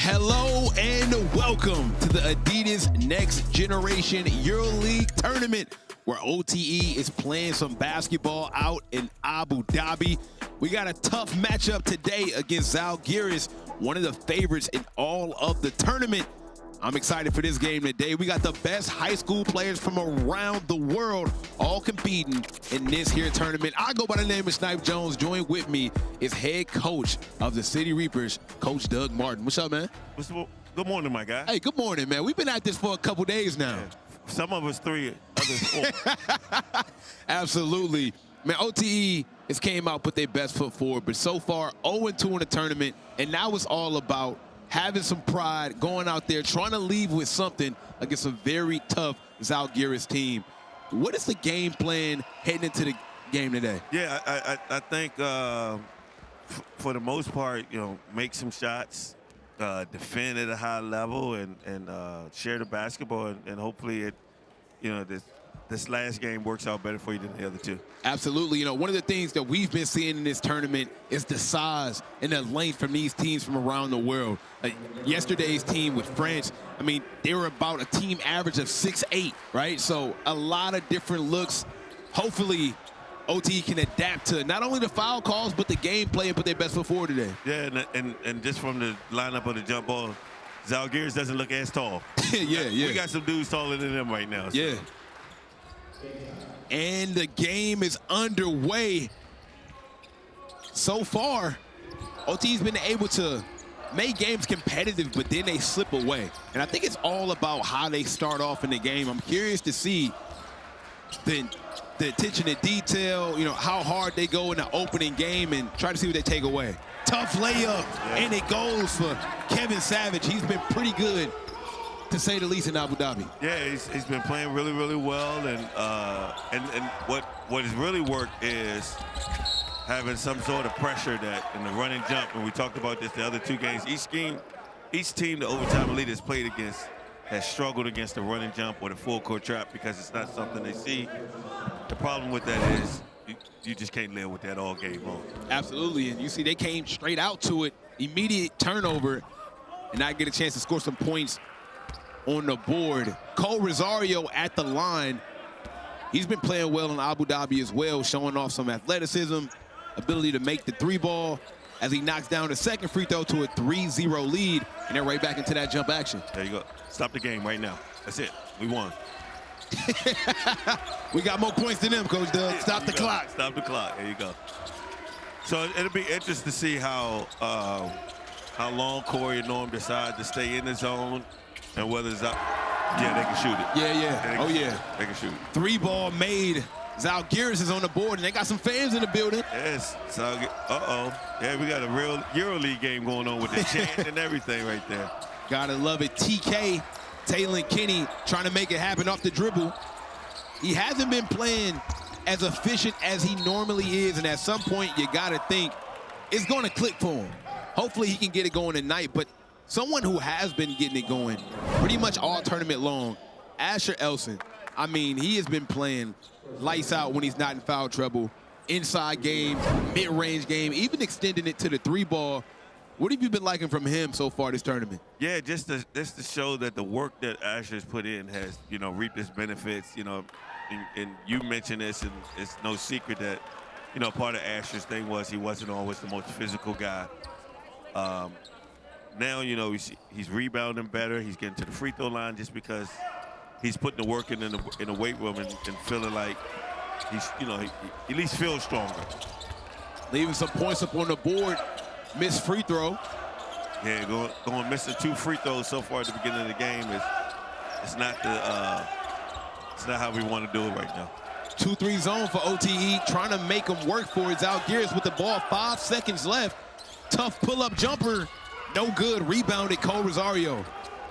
Hello and welcome to the Adidas Next Generation EuroLeague tournament, where OTE is playing some basketball out in Abu Dhabi. We got a tough matchup today against Zalgiris, one of the favorites in all of the tournament. I'm excited for this game today. We got the best high school players from around the world all competing in this here tournament. I go by the name of Snipe Jones. Joined with me is head coach of the City Reapers, Coach Doug Martin. What's up, man? Good morning, my guy. Hey, good morning, man. We've been at this for a couple days now. Yeah. Some of us 3, others 4. Absolutely. Man, OTE has came out, put their best foot forward, but so far 0-2 in the tournament, and now it's all about having some pride, going out there, trying to leave with something against a very tough Zalgiris team. What is the game plan heading into the game today? Yeah, I think for the most part, make some shots, defend at a high level, and share the basketball, and hopefully this last game works out better for you than the other two. Absolutely. One of the things that we've been seeing in this tournament is the size and the length from these teams from around the world. Yesterday's team with France, I mean, they were about a team average of 6'8", right? So a lot of different looks. Hopefully, OTE can adapt to not only the foul calls, but the gameplay and put their best foot forward today. Yeah, and just from the lineup of the jump ball, Zalgiris doesn't look as tall. yeah. We got some dudes taller than them right now. So. Yeah. And the game is underway. So far, OTE's been able to make games competitive, but then they slip away. And I think it's all about how they start off in the game. I'm curious to see the attention to detail, how hard they go in the opening game, and try to see what they take away. Tough layup, and it goes for Kevin Savage. He's been pretty good, to say the least, in Abu Dhabi. Yeah, he's been playing really, really well, and what has really worked is having some sort of pressure that in the run and jump. And we talked about this the other 2 games. Each team the overtime elite has played against has struggled against the run and jump or the full court trap because it's not something they see. The problem with that is you just can't live with that all game long. Absolutely, and you see they came straight out to it, immediate turnover, and not get a chance to score some points on the board. Cole Rosario at the line. He's been playing well in Abu Dhabi as well, showing off some athleticism, ability to make the 3-ball as he knocks down the second free throw to a 3-0 lead, and they're right back into that jump action. There you go. Stop the game right now. That's it. We won. We got more points than them, Coach Doug. Stop the clock. Stop the clock. There you go. So it'll be interesting to see how long Corey and Norm decide to stay in the zone, and whether it's up. Yeah, they can shoot it. Yeah. They can shoot it. 3-ball made. Zalgiris is on the board, and they got some fans in the building. Yes. Yeah, we got a real EuroLeague game going on with the chant and everything right there. Gotta love it. TK, Taylen Kinney, trying to make it happen off the dribble. He hasn't been playing as efficient as he normally is, and at some point, you gotta think it's gonna click for him. Hopefully, he can get it going tonight, but someone who has been getting it going pretty much all tournament long, Asher Elson. I mean, he has been playing lights out when he's not in foul trouble. Inside game, mid-range game, even extending it to the 3-ball. What have you been liking from him so far this tournament? Yeah, just to show that the work that Asher's put in has, reaped its benefits. And you mentioned this, and it's no secret that, part of Asher's thing was he wasn't always the most physical guy. Now, he's rebounding better. He's getting to the free throw line just because he's putting the work in the weight room and feeling like he's, he at least feels stronger. Leaving some points up on the board. Missed free throw. Yeah, going missing 2 free throws so far at the beginning of the game it's not how we want to do it right now. 2-3 zone for OTE, trying to make them work for it. Zalgiris with the ball, 5 seconds left. Tough pull-up jumper, no good. Rebounded Cole Rosario.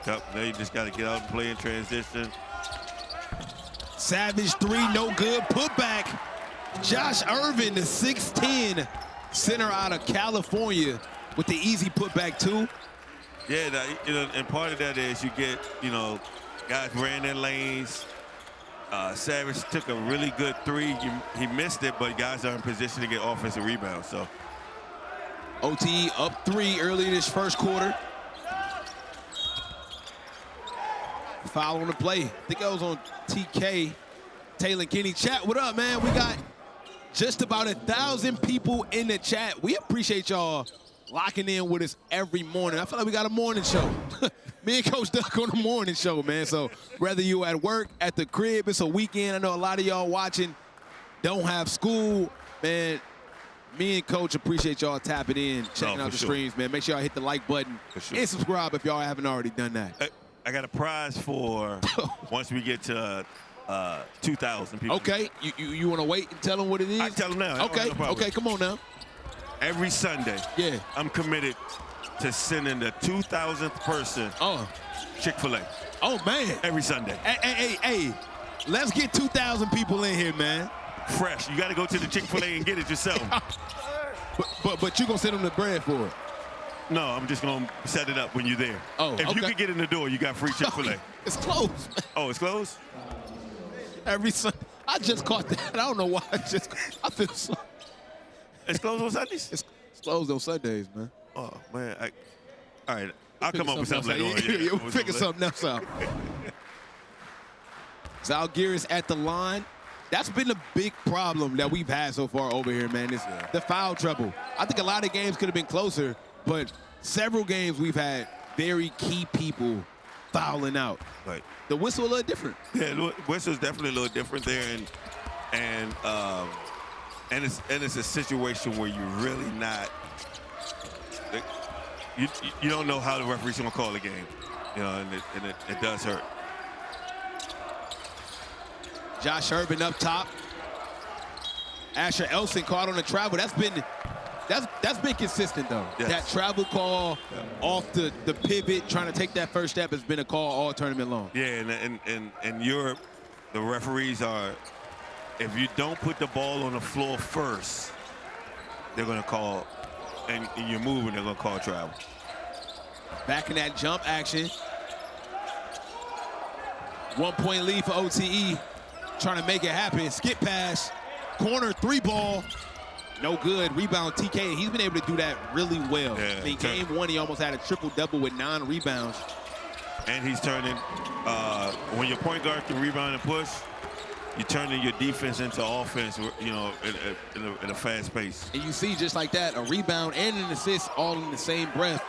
Yep, now you just got to get out and play in transition. Savage 3, no good. Putback. Josh Irvin, the 6'10", center out of California, with the easy putback too. Yeah, and part of that is you get, guys ran their lanes. Savage took a really good 3. He missed it, but guys are in position to get offensive rebounds. So OTE up 3 early in this first quarter. Foul on the play. I think that was on TK. Taylen Kinney. Chat, what up, man? We got just about 1,000 people in the chat. We appreciate y'all locking in with us every morning. I feel like we got a morning show. Me and Coach Duck on the morning show, man. So whether you at work, at the crib, it's a weekend. I know a lot of y'all watching don't have school, man. Me and Coach appreciate y'all tapping in, checking out the streams, man. Make sure y'all hit the like button and subscribe if y'all haven't already done that. I got a prize for once we get to 2,000 people. Okay, you want to wait and tell them what it is? I tell them now. Okay, okay, come on now. Every Sunday, yeah, I'm committed to sending the 2,000th person Chick-fil-A. Oh, man. Every Sunday. Hey, let's get 2,000 people in here, man. Fresh. You got to go to the Chick-fil-A and get it yourself. but you going to send them the bread for it? No, I'm just going to set it up when you're there. Oh, if you can get in the door, you got free Chick-fil-A. It's closed. Oh, it's closed? Every Sunday. I just caught that. I don't know why. I feel so. It's closed on Sundays? It's closed on Sundays, man. Oh, man. All right. I'll come up with something later on. Yeah, we'll figure something else out. Zalgiris at the line. That's been a big problem that we've had so far over here, man, is the foul trouble. I think a lot of games could have been closer, but several games we've had very key people fouling out. Right. The whistle a little different. Yeah, the whistle's definitely a little different there, and it's a situation where you're really not. You don't know how the referee's gonna call the game, you know, and it does hurt. Josh Urban up top. Asher Elson caught on the travel. That's been consistent though. Yes. That travel call off the pivot, trying to take that first step, has been a call all tournament long. Yeah, and in Europe, the referees are, if you don't put the ball on the floor first, they're gonna call, and you're moving, they're gonna call travel. Back in that jump action. 1 point lead for OTE. Trying to make it happen. Skip pass. Corner 3-ball. No good. Rebound TK. He's been able to do that really well. Yeah, I mean, game one, he almost had a triple-double with 9 rebounds. And he's turning, when your point guard can rebound and push, you're turning your defense into offense, you know, in a fast pace. And you see, just like that, a rebound and an assist all in the same breath.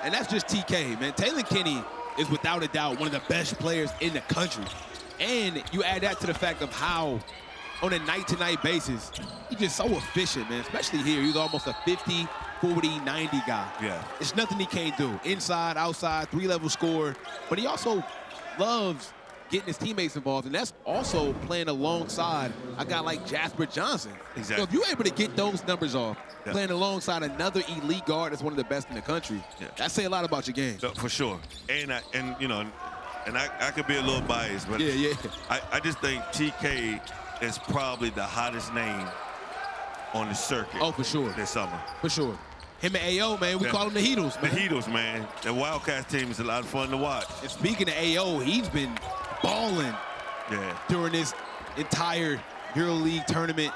And that's just TK, man. Taylen Kinney is without a doubt one of the best players in the country. And you add that to the fact of how, on a night-to-night basis, he's just so efficient, man, especially here. He's almost a 50, 40, 90 guy. Yeah. It's nothing he can't do. Inside, outside, 3-level scorer. But he also loves getting his teammates involved, and that's also playing alongside a guy like Jasper Johnson. Exactly. So if you're able to get those numbers off, playing alongside another elite guard that's one of the best in the country, that say a lot about your game. No, for sure. And you know, and I could be a little biased, but I just think TK is probably the hottest name on the circuit. Oh, for sure. This summer. For sure. Him and AO, man, we call him the Heatles, man. The Heatles, man. The Wildcats team is a lot of fun to watch. And speaking of AO, he's been balling during this entire EuroLeague tournament,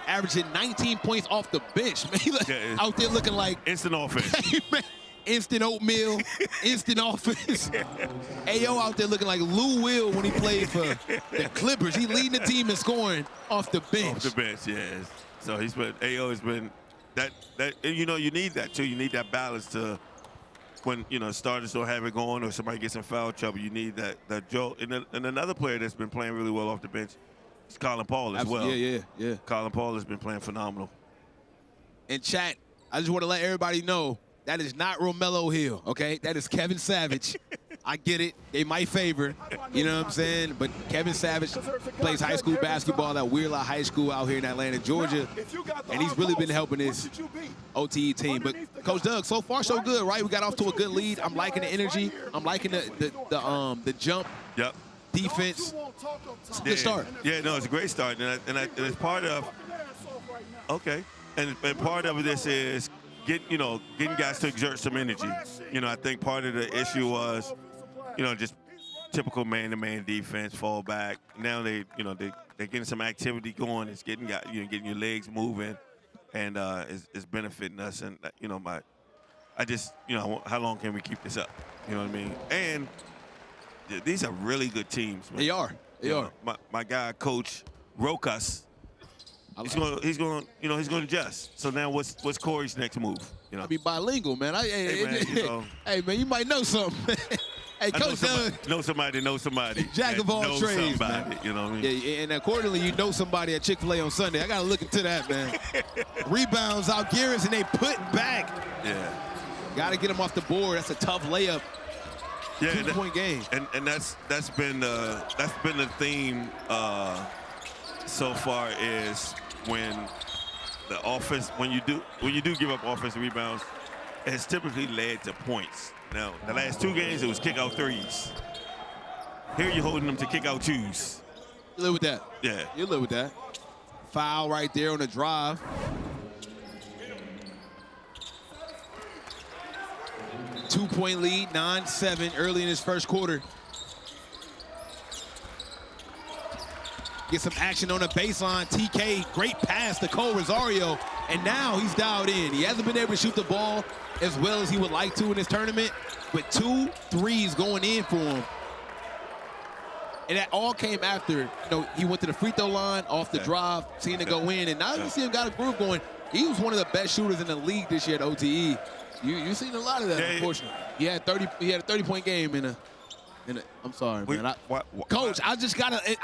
averaging 19 points off the bench, man. He out there looking like instant offense. Man, instant oatmeal, instant offense. AO out there looking like Lou Will when he played for the Clippers. He leading the team in scoring off the bench. Off the bench, yes. So AO has been that and you know, you need that too. You need that balance to when, you know, starters don't have it going or somebody gets in foul trouble. You need that jolt. And another player that's been playing really well off the bench is Colin Paul as well. Yeah. Colin Paul has been playing phenomenal. In chat, I just want to let everybody know that is not Romello Hill, okay? That is Kevin Savage. I get it. They might favor, you know what I'm saying? But Kevin Savage plays high school basketball at Wheeler High School out here in Atlanta, Georgia. And he's really been helping this OTE team. But Coach Doug, so far so good, right? We got off to a good lead. I'm liking the energy. I'm liking the jump. Yep. Defense. It's a good start. Yeah, no, it's a great start. And it's part of, and part of this is getting guys to exert some energy. You know, I think part of the issue was, you know, just typical man-to-man defense, fall back. Now they're getting some activity going. It's getting getting your legs moving, and it's benefiting us. And you know, how long can we keep this up? You know what I mean? And these are really good teams, man. They are. They are. My guy, Coach Rokas, he's going to adjust. So now what's Corey's next move? You know, I be bilingual, man. Hey, man, you might know something. Hey, Coach Doug. Know somebody. Jack of all trades, somebody, man. You know what I mean? Yeah, and accordingly, you know somebody at Chick-fil-A on Sunday. I got to look into that, man. Rebounds, Zalgiris, and they put back. Yeah. Got to get them off the board. That's a tough layup. Yeah, 2-point game. And that's been the theme so far is when the offense when you do give up offensive rebounds, it has typically led to points. Now, the last 2 games, it was kick-out threes. Here you're holding them to kick-out twos. You live with that. Yeah. You live with that. Foul right there on the drive. Two-point lead, 9-7 early in his first quarter. Get some action on the baseline. TK, great pass to Cole Rosario, and now he's dialed in. He hasn't been able to shoot the ball as well as he would like to in this tournament, but 2 threes going in for him. And that all came after, he went to the free throw line, off the drive, seeing it go in, and now you see him got a groove going. He was one of the best shooters in the league this year at OTE. You've seen a lot of that, unfortunately. He had a 30-point game in a I'm sorry, man. Coach, I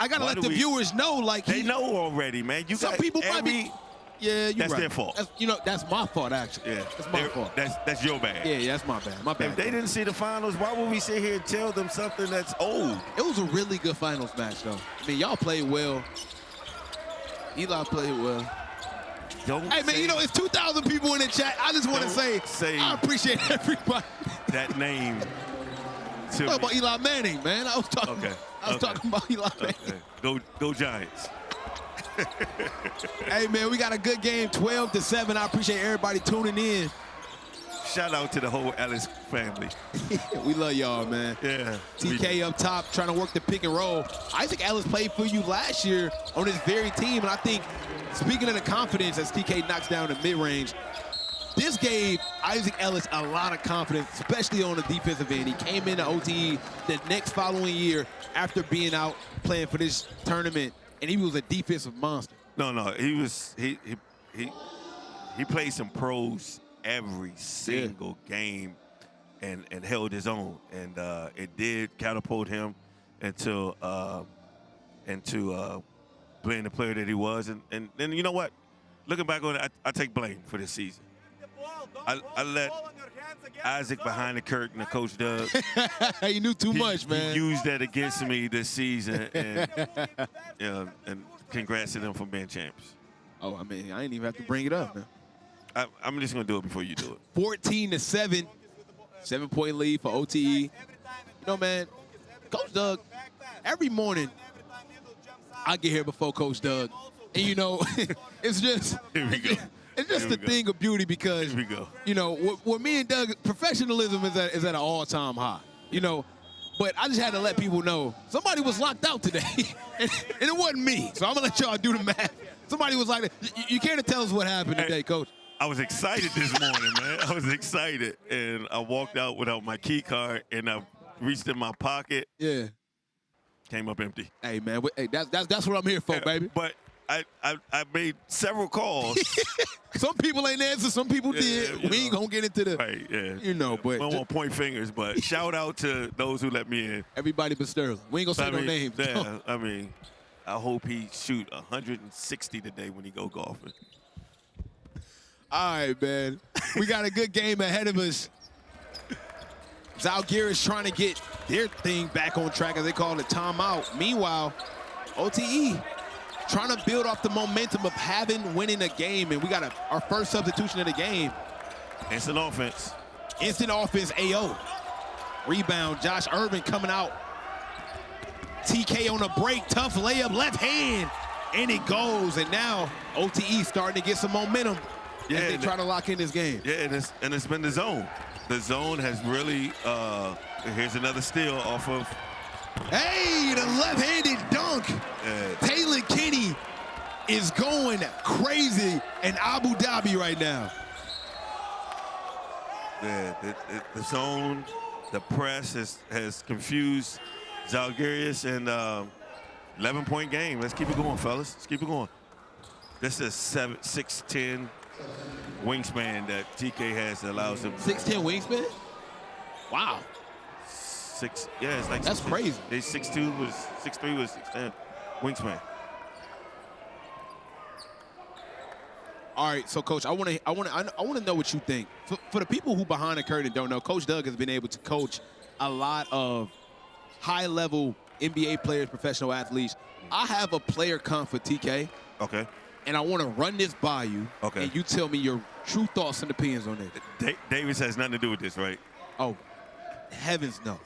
gotta let the viewers know, like they know already, man. Some people might be. Yeah, you're right. That's their fault. That's my fault, actually. Yeah, that's my fault. That's your bad. Yeah, that's my bad. My bad. If they didn't see the finals, why would we sit here and tell them something that's old? It was a really good finals match, though. I mean, y'all played well. Eli played well. Hey, man, it's 2,000 people in the chat. I just want to say I appreciate everybody. That name. Talk about Eli Manning, man. I was talking about Eli Manning. Go Giants. Hey, man, we got a good game, 12-7. I appreciate everybody tuning in. Shout out to the whole Ellis family. We love y'all, man. Yeah. TK up top trying to work the pick and roll. Isaac Ellis played for you last year on this very team, and I think, speaking of the confidence as TK knocks down the mid-range, this gave Isaac Ellis a lot of confidence, especially on the defensive end. He came into OTE the next following year after being out playing for this tournament, and he was a defensive monster. No, he played some pros every single game and held his own, and it did catapult him into being the player that he was. And then you know what? Looking back on it, I take blame for this season. I let Isaac behind the curtain, the Coach Doug. He knew too much, man. He used that against me this season, and congrats to them for being champs. Oh, I mean, I didn't even have to bring it up, man. I'm just going to do it before you do it. 14-7, 7-point lead for OTE. Man, Coach Doug, every morning I get here before Coach Doug, and it's just here we go. It's just the thing of beauty because, here we go. Where me and Doug, professionalism is at an all-time high, But I just had to let people know somebody was locked out today, and it wasn't me. So I'm going to let y'all do the math. Somebody was like, you care to tell us what happened today, Coach? I was excited this morning, man. I was excited, and I walked out without my key card, and I reached in my pocket. Yeah. Came up empty. Hey, man, that's what I'm here for, baby. But I made several calls. Some people ain't answer. Some people did. We ain't gonna get into the right. Yeah. But I don't want to point fingers, but shout out to those who let me in. Everybody but Sterling. We ain't gonna say no names. Yeah. I mean, I hope he shoot 160 today when he go golfing. All right, man. We got a good game ahead of us. Zalgiris trying to get their thing back on track, as they call it, timeout. Meanwhile, OTE trying to build off the momentum of winning a game, and we got our first substitution of the game. Instant offense. Instant offense, AO. Rebound, Josh Irvin coming out. TK on a break, tough layup, left hand, and it goes. And now OTE starting to get some momentum as they try to lock in this game. Yeah, and it's been the zone. The zone has really, here's another steal off of. Hey, the left-handed dunk. Taylen Kinney is going crazy in Abu Dhabi right now. The zone, the press has confused Zalgiris and 11-point game. Let's keep it going, fellas. Let's keep it going. This is 6'10" wingspan that TK has that allows him. 6'10" wingspan? Wow. Yeah, it's like that's 6'10". crazy. They 6'2" was 6'3" was 6'10" wingspan. All right, so Coach, I want to know what you think. For the people who behind the curtain don't know, Coach Doug has been able to coach a lot of high-level NBA players, professional athletes. I have a player comp for TK. Okay. And I want to run this by you. Okay. And you tell me your true thoughts and opinions on this. Davis has nothing to do with this, right? Oh, heavens no.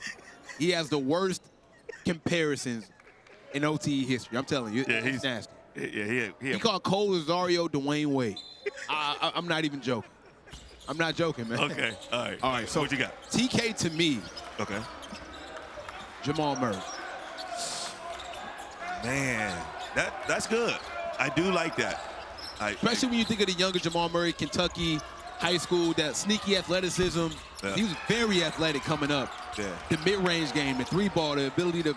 He has the worst comparisons in OTE history. I'm telling you, yeah, he's nasty. Yeah, he called Cole Rosario Dwayne Wade. I'm not even joking. I'm not joking, man. Okay, all right. So what you got? TK to me. Okay. Jamal Murray. Man, that's good. I do like that. Especially when you think of the younger Jamal Murray, Kentucky, high school, that sneaky athleticism. Yeah. He was very athletic coming up. Yeah. The mid-range game, the three-ball, the ability to,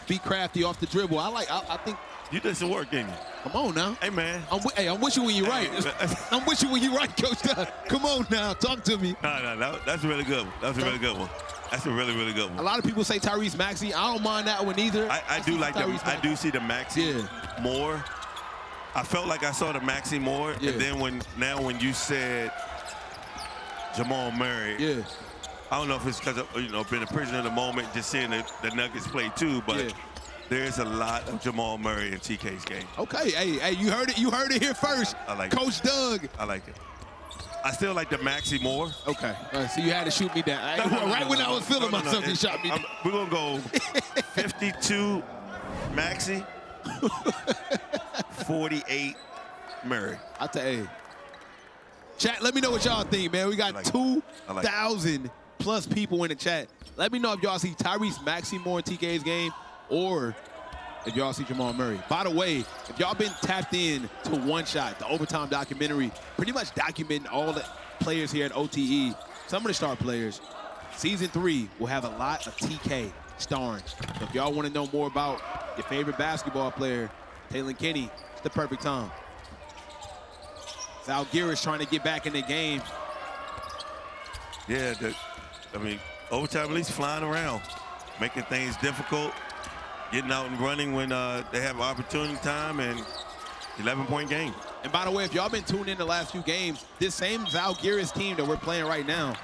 be crafty off the dribble. I think. You did some work, didn't you? Come on now. Hey, man. I'm with you when you're right. I'm with you when you're right, Coach. Come on now. Talk to me. No, that's a really good one. That's a really good one. That's a really, really good one. A lot of people say Tyrese Maxey. I don't mind that one either. I do like that. I do see the Maxey more. I felt like I saw the Maxey more. Yeah. And then when you said Jamal Murray, I don't know if it's because of, being a prisoner of the moment, just seeing the Nuggets play too, but there's a lot of Jamal Murray in TK's game. Okay, hey, you heard it here first. I like Coach Doug. I like it. I still like the Maxey more. Okay. So you had to shout me down. Right when I was feeling myself, you shot me down. We're going to go 52 Maxey, 48 Murray. I tell you. Chat, let me know what y'all think, man. We got 2,000 plus people in the chat. Let me know if y'all see Tyrese Maxey more in TK's game or if y'all see Jamal Murray. By the way, if y'all been tapped in to One Shot, the overtime documentary, pretty much documenting all the players here at OTE, some of the star players, Season 3 will have a lot of TK starring. So if y'all want to know more about your favorite basketball player, Taylen Kinney, it's the perfect time. Zalgiris trying to get back in the game. Yeah, overtime at least flying around, making things difficult, getting out and running when they have opportunity time, and 11-point game. And by the way, if y'all been tuned in the last few games, this same Zalgiris team that we're playing right now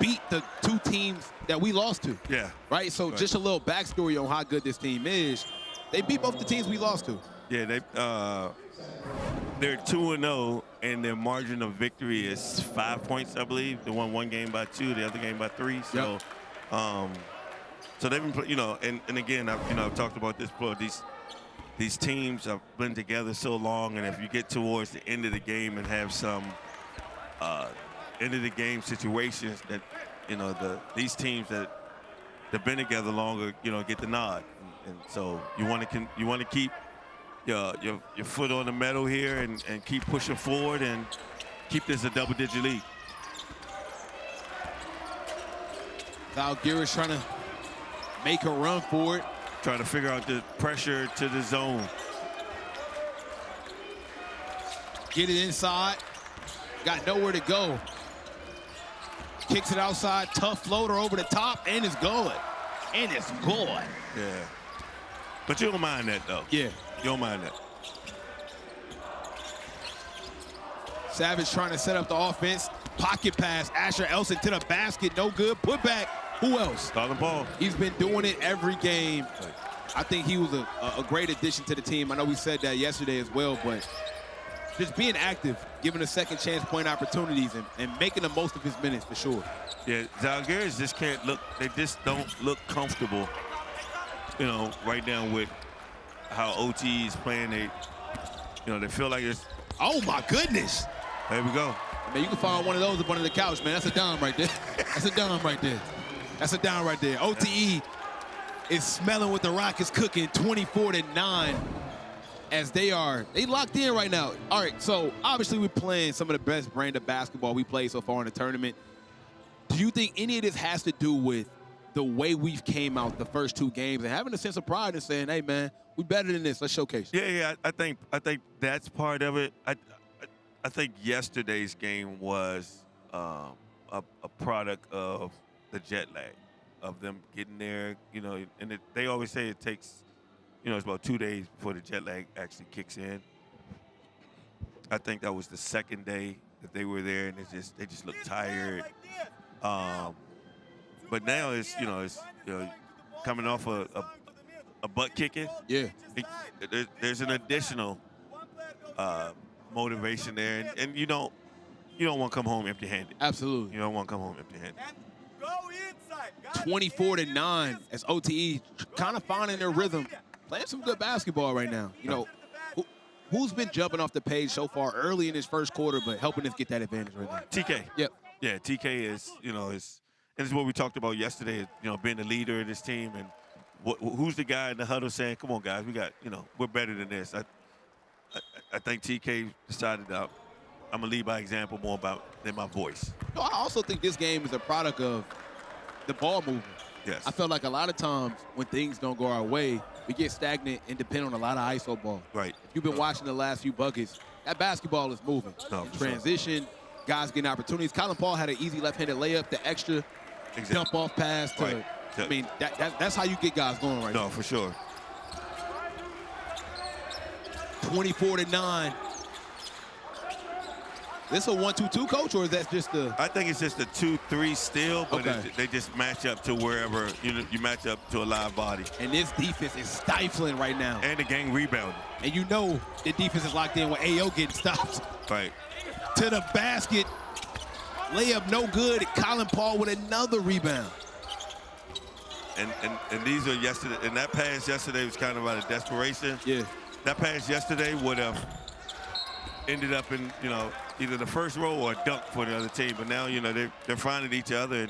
beat the two teams that we lost to. Yeah. Right? So just a little backstory on how good this team is. They beat both the teams we lost to. Yeah, they're 2-0, and their margin of victory is 5 points, I believe. They won one game by 2, the other game by 3. So, so they've been, and again, I've talked about this before. These teams have been together so long, and if you get towards the end of the game and have some end of the game situations that, these teams that have been together longer, get the nod, and so you want to keep your foot on the metal here and keep pushing forward and keep this a double-digit lead. Zalgiris trying to make a run for it. Trying to figure out the pressure to the zone. Get it inside. Got nowhere to go. Kicks it outside. Tough floater over the top, and it's good. And it's good. Yeah. But you don't mind that, though. Yeah. You don't mind that. Savage trying to set up the offense. Pocket pass. Asher Elson to the basket. No good. Put back. Who else? Colin Paul. He's been doing it every game. I think he was a great addition to the team. I know we said that yesterday as well, but just being active, giving a second chance point opportunities and making the most of his minutes for sure. Yeah, Zalgiris just can't look, they just don't look comfortable, right now with how OTE is playing. They feel like it's. Oh my goodness. There we go. Man, you can find one of those up under the couch, man. That's a dime right there. That's a dime right there. That's a dime right there. OTE is smelling what the Rockets cooking, 24-9, as they locked in right now. All right, so obviously we're playing some of the best brand of basketball we played so far in the tournament. Do you think any of this has to do with the way we've came out the first 2 games and having a sense of pride and saying, hey, man, we better than this. Let's showcase. Yeah. I think that's part of it. I think yesterday's game was a product of the jet lag, of them getting there. You know, and they always say it takes, you know, it's about 2 days before the jet lag actually kicks in. I think that was the second day that they were there, and they just looked tired. But now it's coming off a butt kicking. Yeah. There's an additional motivation there, and you don't want to come home empty-handed. Absolutely. You don't want to come home empty-handed. 24-9 as OTE kind of finding their rhythm, playing some good basketball right now. You know, who's been jumping off the page so far early in this first quarter, but helping us get that advantage right now? TK. Yep. Yeah, TK is, and it's what we talked about yesterday, being the leader of this team, and who's the guy in the huddle saying, come on, guys, we got, we're better than this. I think TK decided I'm going to lead by example more than my voice. No, I also think this game is a product of the ball movement. Yes. I felt like a lot of times when things don't go our way, we get stagnant and depend on a lot of ISO ball. Right. If you've been watching the last few buckets, that basketball is moving. No, in transition, guys getting opportunities. Colin Paul had an easy left-handed layup, the extra dump-off pass. Right. I mean, that's how you get guys going right now. No, for sure. 24-9. This a 1-2-2, coach, or is that just a? I think it's just a 2-3 still, but they just match up to wherever you match up to a live body. And this defense is stifling right now. And the gang rebounding. And the defense is locked in with AO getting stopped. Right. To the basket. Layup no good. Colin Paul with another rebound. And these are yesterday. And that pass yesterday was kind of out of desperation. Yeah. That pass yesterday would have ended up in, either the first row or a dunk for the other team. But now, they're finding each other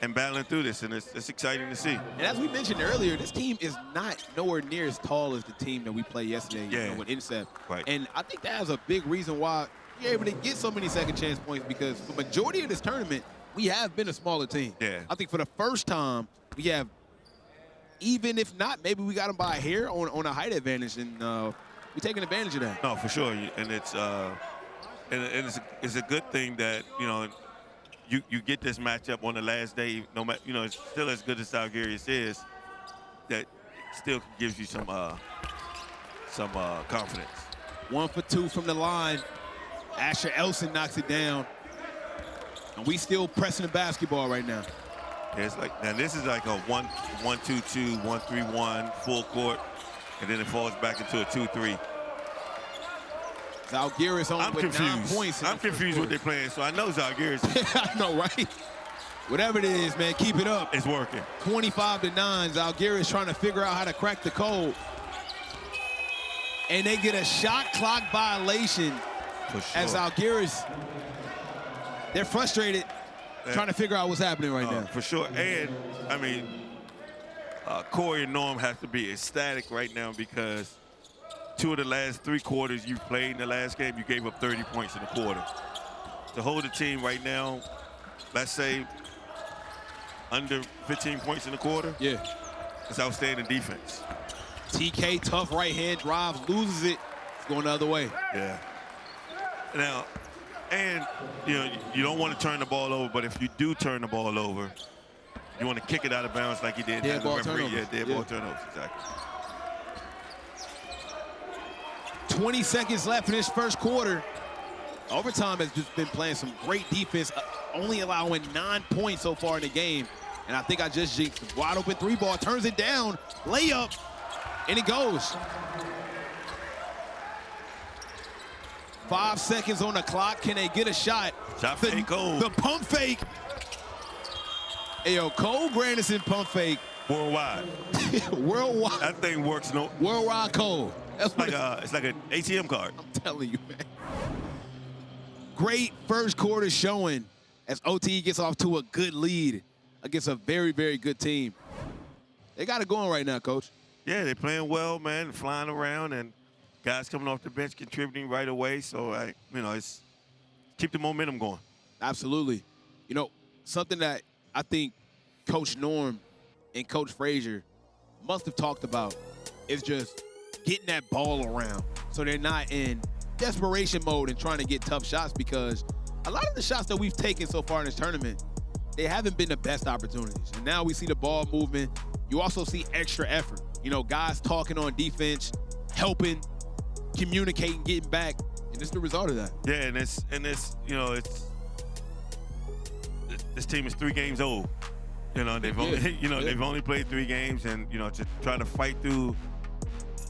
and battling through this, and it's exciting to see. And as we mentioned earlier, this team is not nowhere near as tall as the team that we played yesterday with Incept. Right. And I think that has a big reason why you're able to get so many second chance points, because for the majority of this tournament, we have been a smaller team. Yeah. I think for the first time, we have, even if not, maybe we got them by a hair on a height advantage, and we're taking advantage of that. No, for sure. And it's it's a good thing that you get this matchup on the last day. No matter it's still as good as Zalgiris is. That still gives you some confidence. 1 for 2 from the line. Asher Elson knocks it down, and we still pressing the basketball right now. Yeah, it's like, now this is like a 1-2-2, 1-3-1 full court, and then it falls back into a 2-3. Zalgiris only with 9 points. I'm confused what they're playing, so I know Zalgiris. I know, right? Whatever it is, man, keep it up. It's working. 25-9. Zalgiris trying to figure out how to crack the code. And they get a shot clock violation. For sure. As Zalgiris, they're frustrated, trying to figure out what's happening right now. For sure. And, I mean, Corey and Norm have to be ecstatic right now, because 2 of the last 3 quarters you played in the last game, you gave up 30 points in the quarter. To hold the team right now, let's say under 15 points in the quarter, it's outstanding defense. TK, tough right-hand drive, loses it. It's going the other way. Yeah. Now, and, you don't want to turn the ball over, but if you do turn the ball over, you want to kick it out of bounds like you did. Dead ball turnovers. Yeah, dead ball turnovers, exactly. 20 seconds left in this first quarter. Overtime has just been playing some great defense, only allowing 9 points so far in the game. And I think I just jinxed him. Wide open 3-ball, turns it down, layup, and it goes. 5 seconds on the clock. Can they get a shot? Shot fake, Cole. The pump fake. Hey, yo, Cole Grandison pump fake. Worldwide. Worldwide. That thing works. Worldwide Cole. That's what it's like an ATM card. I'm telling you, man. Great first quarter showing as OTE gets off to a good lead against a very, very good team. They got it going right now, Coach. Yeah, they're playing well, man, flying around, and guys coming off the bench contributing right away. So, it's keep the momentum going. Absolutely. Something that I think Coach Norm and Coach Frazier must have talked about is just getting that ball around so they're not in desperation mode and trying to get tough shots, because a lot of the shots that we've taken so far in this tournament, they haven't been the best opportunities. And now we see the ball movement. You also see extra effort. You know, guys talking on defense, helping, communicating, getting back, and it's the result of that. Yeah, and it's you know, this team is 3 games old. You know, they've only they've only played 3 games, and you know, to try to fight through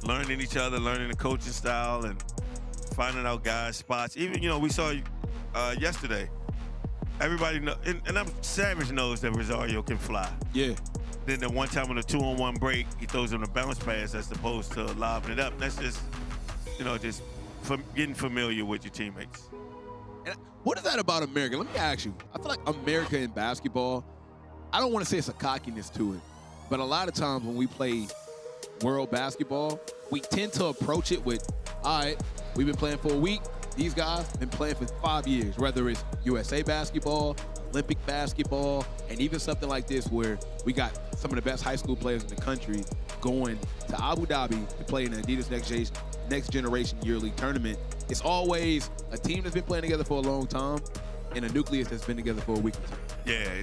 learning each other, learning the coaching style, and finding out guys' spots. Even, you know, we saw yesterday, everybody know, and Savage knows that Rosario can fly. Yeah. Then the one time on the 2-on-1 break, he throws him a bounce pass as opposed to lobbing it up. That's just, you know, just getting familiar with your teammates. And what is that about America? Let me ask you. I feel like America in basketball, I don't want to say it's a cockiness to it, but a lot of times when we play world basketball, we tend to approach it with, all right, we've been playing for a week. These guys have been playing for 5 years, whether it's USA basketball, Olympic basketball, and even something like this where we got some of the best high school players in the country going to Abu Dhabi to play in the Adidas Next Generation Year League tournament. It's always a team that's been playing together for a long time and a nucleus that's been together for a week or two. Yeah,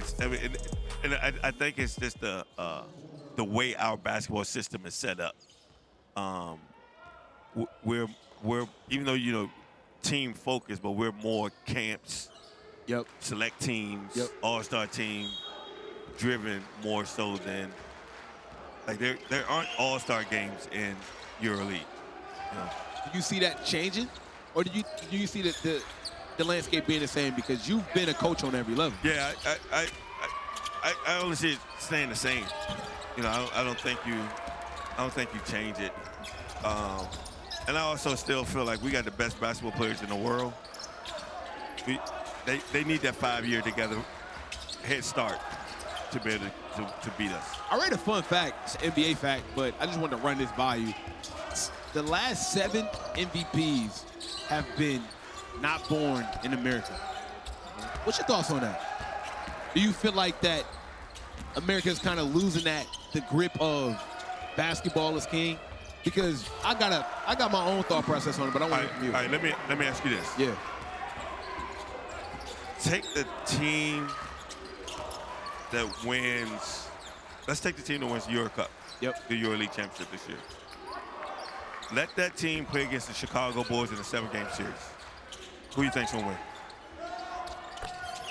I think it's just the way our basketball system is set up. We're even though, you know, team focused, but we're more camps, select teams, all-star team driven more so than, like, there aren't all-star games in EuroLeague. You know? Do you see that changing, or do you see the landscape being the same because you've been a coach on every level? Yeah, I only see it staying the same. You know, I don't think you change it. And I also still feel like we got the best basketball players in the world. They need that 5-year together head start to be able to beat us. I read a fun fact, it's an NBA fact, but I just wanted to run this by you. The last 7 MVPs have been not born in America. What's your thoughts on that? Do you feel like that America's kind of losing the grip of basketball is king? Because I got my own thought process on it, but I want to hear from you. All right, let me ask you this. Yeah. Take the team that wins. Let's take the team that wins the Euro Cup. Yep. The EuroLeague championship this year. Let that team play against the Chicago Bulls in a 7-game series. Who do you think's gonna win?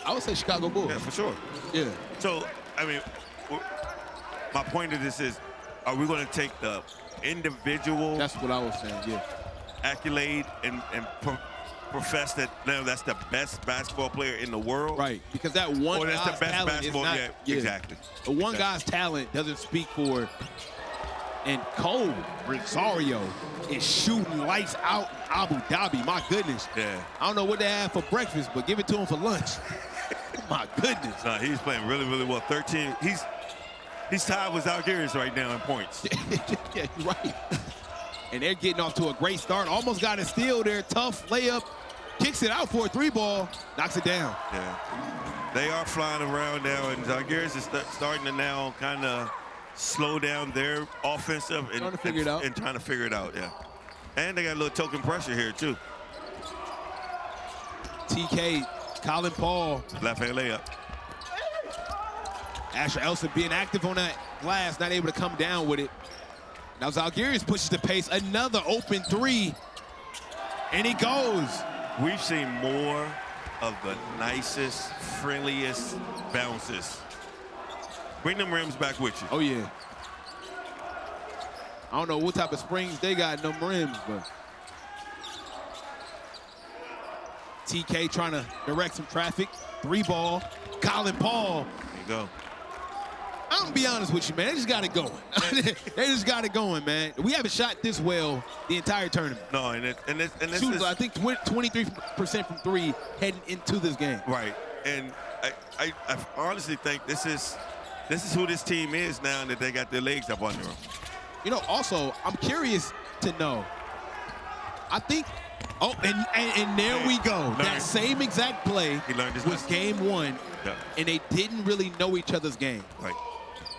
I would say Chicago Bulls. Yeah, for sure. Yeah. So, I mean, my point of this is, are we going to take the individual? That's what I was saying, yeah. Accolade and profess that now that's the best basketball player in the world? Right, because that one that's guy's the best talent basketball, is not, yeah, exactly. The one guy's talent doesn't speak for, and Cole Rosario is shooting lights out in Abu Dhabi. My goodness. Yeah. I don't know what they had for breakfast, but give it to him for lunch. My goodness. No, he's playing really, really well. 13. He's tied with Zalgiris right now in points. Yeah, you're right. And they're getting off to a great start. Almost got a steal there. Tough layup. Kicks it out for a 3-ball. Knocks it down. Yeah. They are flying around now, and Zalgiris is starting to now kind of slow down their offensive and trying to figure it out, yeah. And they got a little token pressure here, too. TK, Colin Paul. Left-hand layup. Asher Elson being active on that glass, not able to come down with it. Now Zalgiris pushes the pace. Another open 3, and he goes. We've seen more of the nicest, friendliest bounces. Bring them rims back with you. Oh, yeah. I don't know what type of springs they got in them rims, but TK trying to direct some traffic. 3-ball. Colin Paul. There you go. I'm going to be honest with you, man. They just got it going. They just got it going, man. We haven't shot this well the entire tournament. No, and this is, I think 23% from 3 heading into this game. Right. And I honestly think this is who this team is now that they got their legs up under them. You know, also, I'm curious to know. I think, and there we go. That same exact play He learned his was lesson. game 1, Yeah. and they didn't really know each other's game. Right.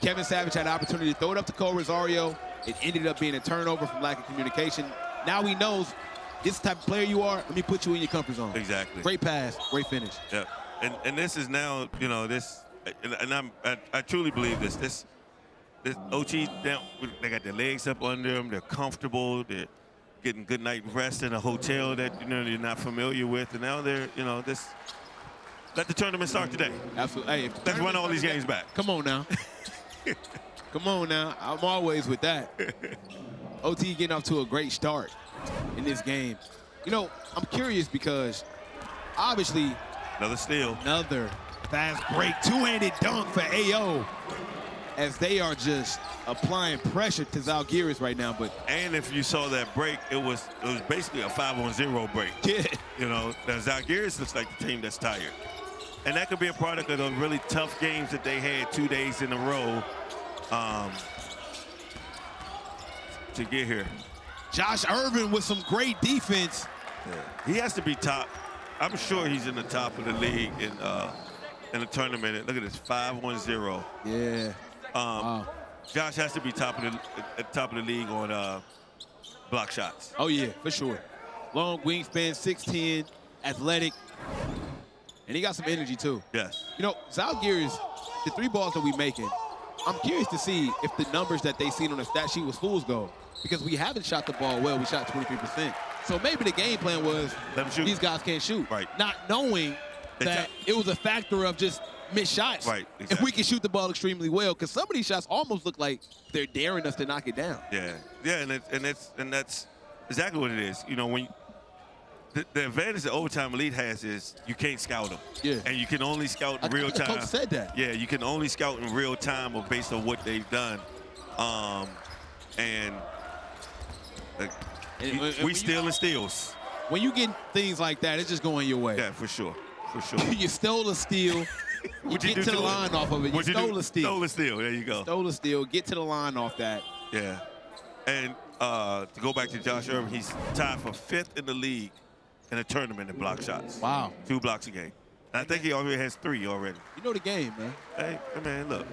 Kevin Savage had an opportunity to throw it up to Cole Rosario. It ended up being a turnover from lack of communication. Now he knows this type of player you are. Let me put you in your comfort zone. Exactly. Great pass, great finish. Yeah, and this is now, you know, this, and I truly believe this. This OT, they got their legs up under them. They're comfortable. They're getting good night rest in a hotel that, you know, you're not familiar with, and now they're, you know, this. Let the tournament start today. Absolutely. Hey, let's run all these games back. Come on now. Come on now. I'm always with that. OT getting off to a great start in this game. You know, I'm curious because obviously another steal. Another fast break, two-handed dunk for AO as they are just applying pressure to Zalgiris right now. And if you saw that break, it was basically a 5-on-0 break. Yeah. You know, the Zalgiris looks like the team that's tired. And that could be a product of those really tough games that they had 2 days in a row to get here. Josh Irvin with some great defense. Yeah. He has to be top. I'm sure he's in the top of the league in the tournament. Look at this, 5-1-0. Yeah. Wow. Josh has to be top of the league on block shots. Oh yeah, for sure. Long wingspan, 6'10", athletic. And he got some energy, too. Yes. You know, Zalgiris, the 3 balls that we making, I'm curious to see if the numbers that they seen on the stat sheet was fool's gold. Because we haven't shot the ball well. We shot 23%. So maybe the game plan was these guys can't shoot. Right. Not knowing that it was a factor of just missed shots. Right. Exactly. If we can shoot the ball extremely well. Because some of these shots almost look like they're daring us to knock it down. Yeah. Yeah, and that's exactly what it is. You know, when the advantage that Overtime Elite has is you can't scout them. Yeah. And you can only scout in real time. The coach said that. Yeah, you can only scout in real time or based on what they've done. We stealing steals. When you get things like that, it's just going your way. Yeah, for sure. For sure. You stole a steal. You get to the line off of it. You stole a steal. Stole a steal. There you go. Stole a steal. Get to the line off that. Yeah. And to go back to Josh Irvin, he's tied for 5th in the league in a tournament in block shots. Wow. 2 blocks a game. And I think he already has 3 already. You know the game, man. Hey, man, look.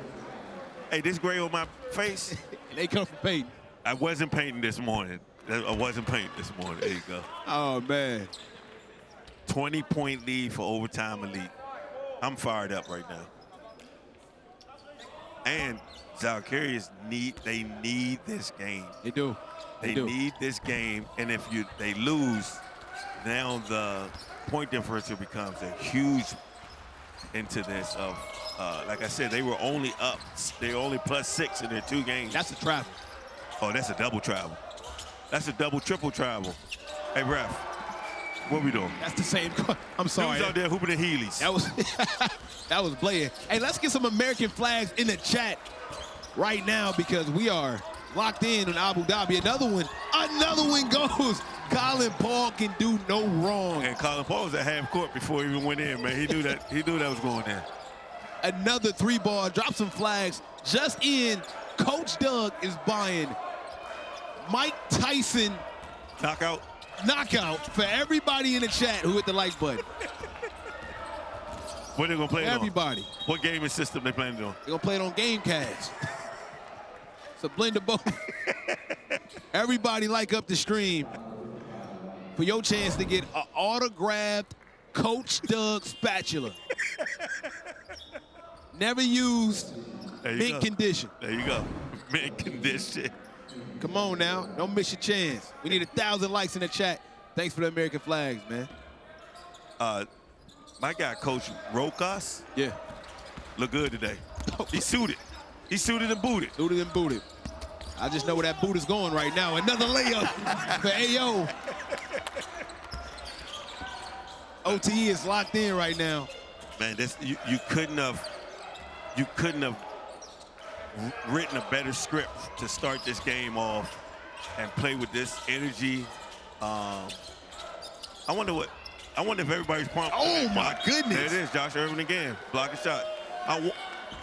Hey, this gray on my face. They come from painting. I wasn't painting this morning. I wasn't painting this morning. There you go. Oh, man. 20-point lead for Overtime Elite. I'm fired up right now. And Zalgiris need this game. They do. They need this game, and if they lose, now the point differential becomes a huge into this. Like I said, they were only up. They're only +6 in their 2 games. That's a travel. Oh, that's a double travel. That's a double, triple travel. Hey, ref, what we doing? That's the same. I'm sorry. Who's out there hooping the Heelys? That was blatant. Hey, let's get some American flags in the chat right now because we are locked in on Abu Dhabi. Another one goes. Colin Paul can do no wrong. And Colin Paul was at half court before he even went in, man. He knew that. He knew that was going in. Another 3 ball. Drop some flags. Just in. Coach Doug is buying Mike Tyson knockout for everybody in the chat who hit the like button. What are they gonna play it on? Everybody. What gaming system they playing it on? They're gonna play it on GameCast. It's a blend of both. Everybody like up the stream for your chance to get an autographed Coach Doug spatula. Never used, mint condition. There you go, mint condition. Come on now, don't miss your chance. We need 1,000 likes in the chat. Thanks for the American flags, man. My guy, Coach Rokas, look good today. He's suited. He's suited and booted. Suited and booted. I just know where that boot is going right now. Another layup for AO. OTE is locked in right now. Man, this you couldn't have written a better script to start this game off and play with this energy. I wonder if everybody's pumped. Oh my goodness! There it is, Josh Irvin again, block a shot.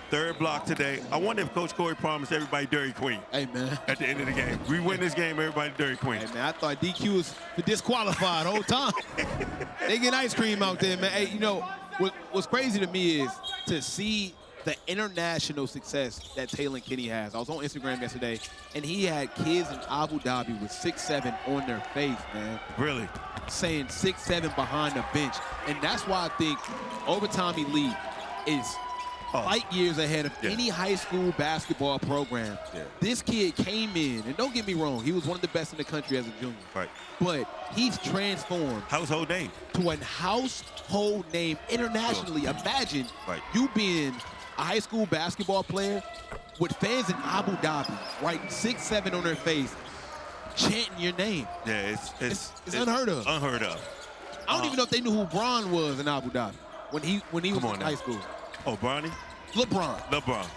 Third block today. I wonder if Coach Corey promised everybody Dairy Queen. Hey man, at the end of the game, we win this game, everybody Dairy Queen. Hey man, I thought DQ was disqualified the whole time. They get ice cream out there, man. Hey, you know what's crazy to me is to see the international success that Taylen Kinney has. I was on Instagram yesterday, and he had kids in Abu Dhabi with 6'7" on their face, man. Really? Saying 6'7" behind the bench. And that's why I think Overtime Elite is light years ahead of any high school basketball program. Yeah. This kid came in, and don't get me wrong, he was one of the best in the country as a junior. Right. But he's transformed Household name. to a household name internationally. Sure. Imagine Right. you being a high school basketball player with fans in Abu Dhabi, writing 6'7" on their face, chanting your name. Yeah, it's unheard of. Unheard of. I don't even know if they knew who Bron was in Abu Dhabi when he was in high school. Oh, Bronny? LeBron.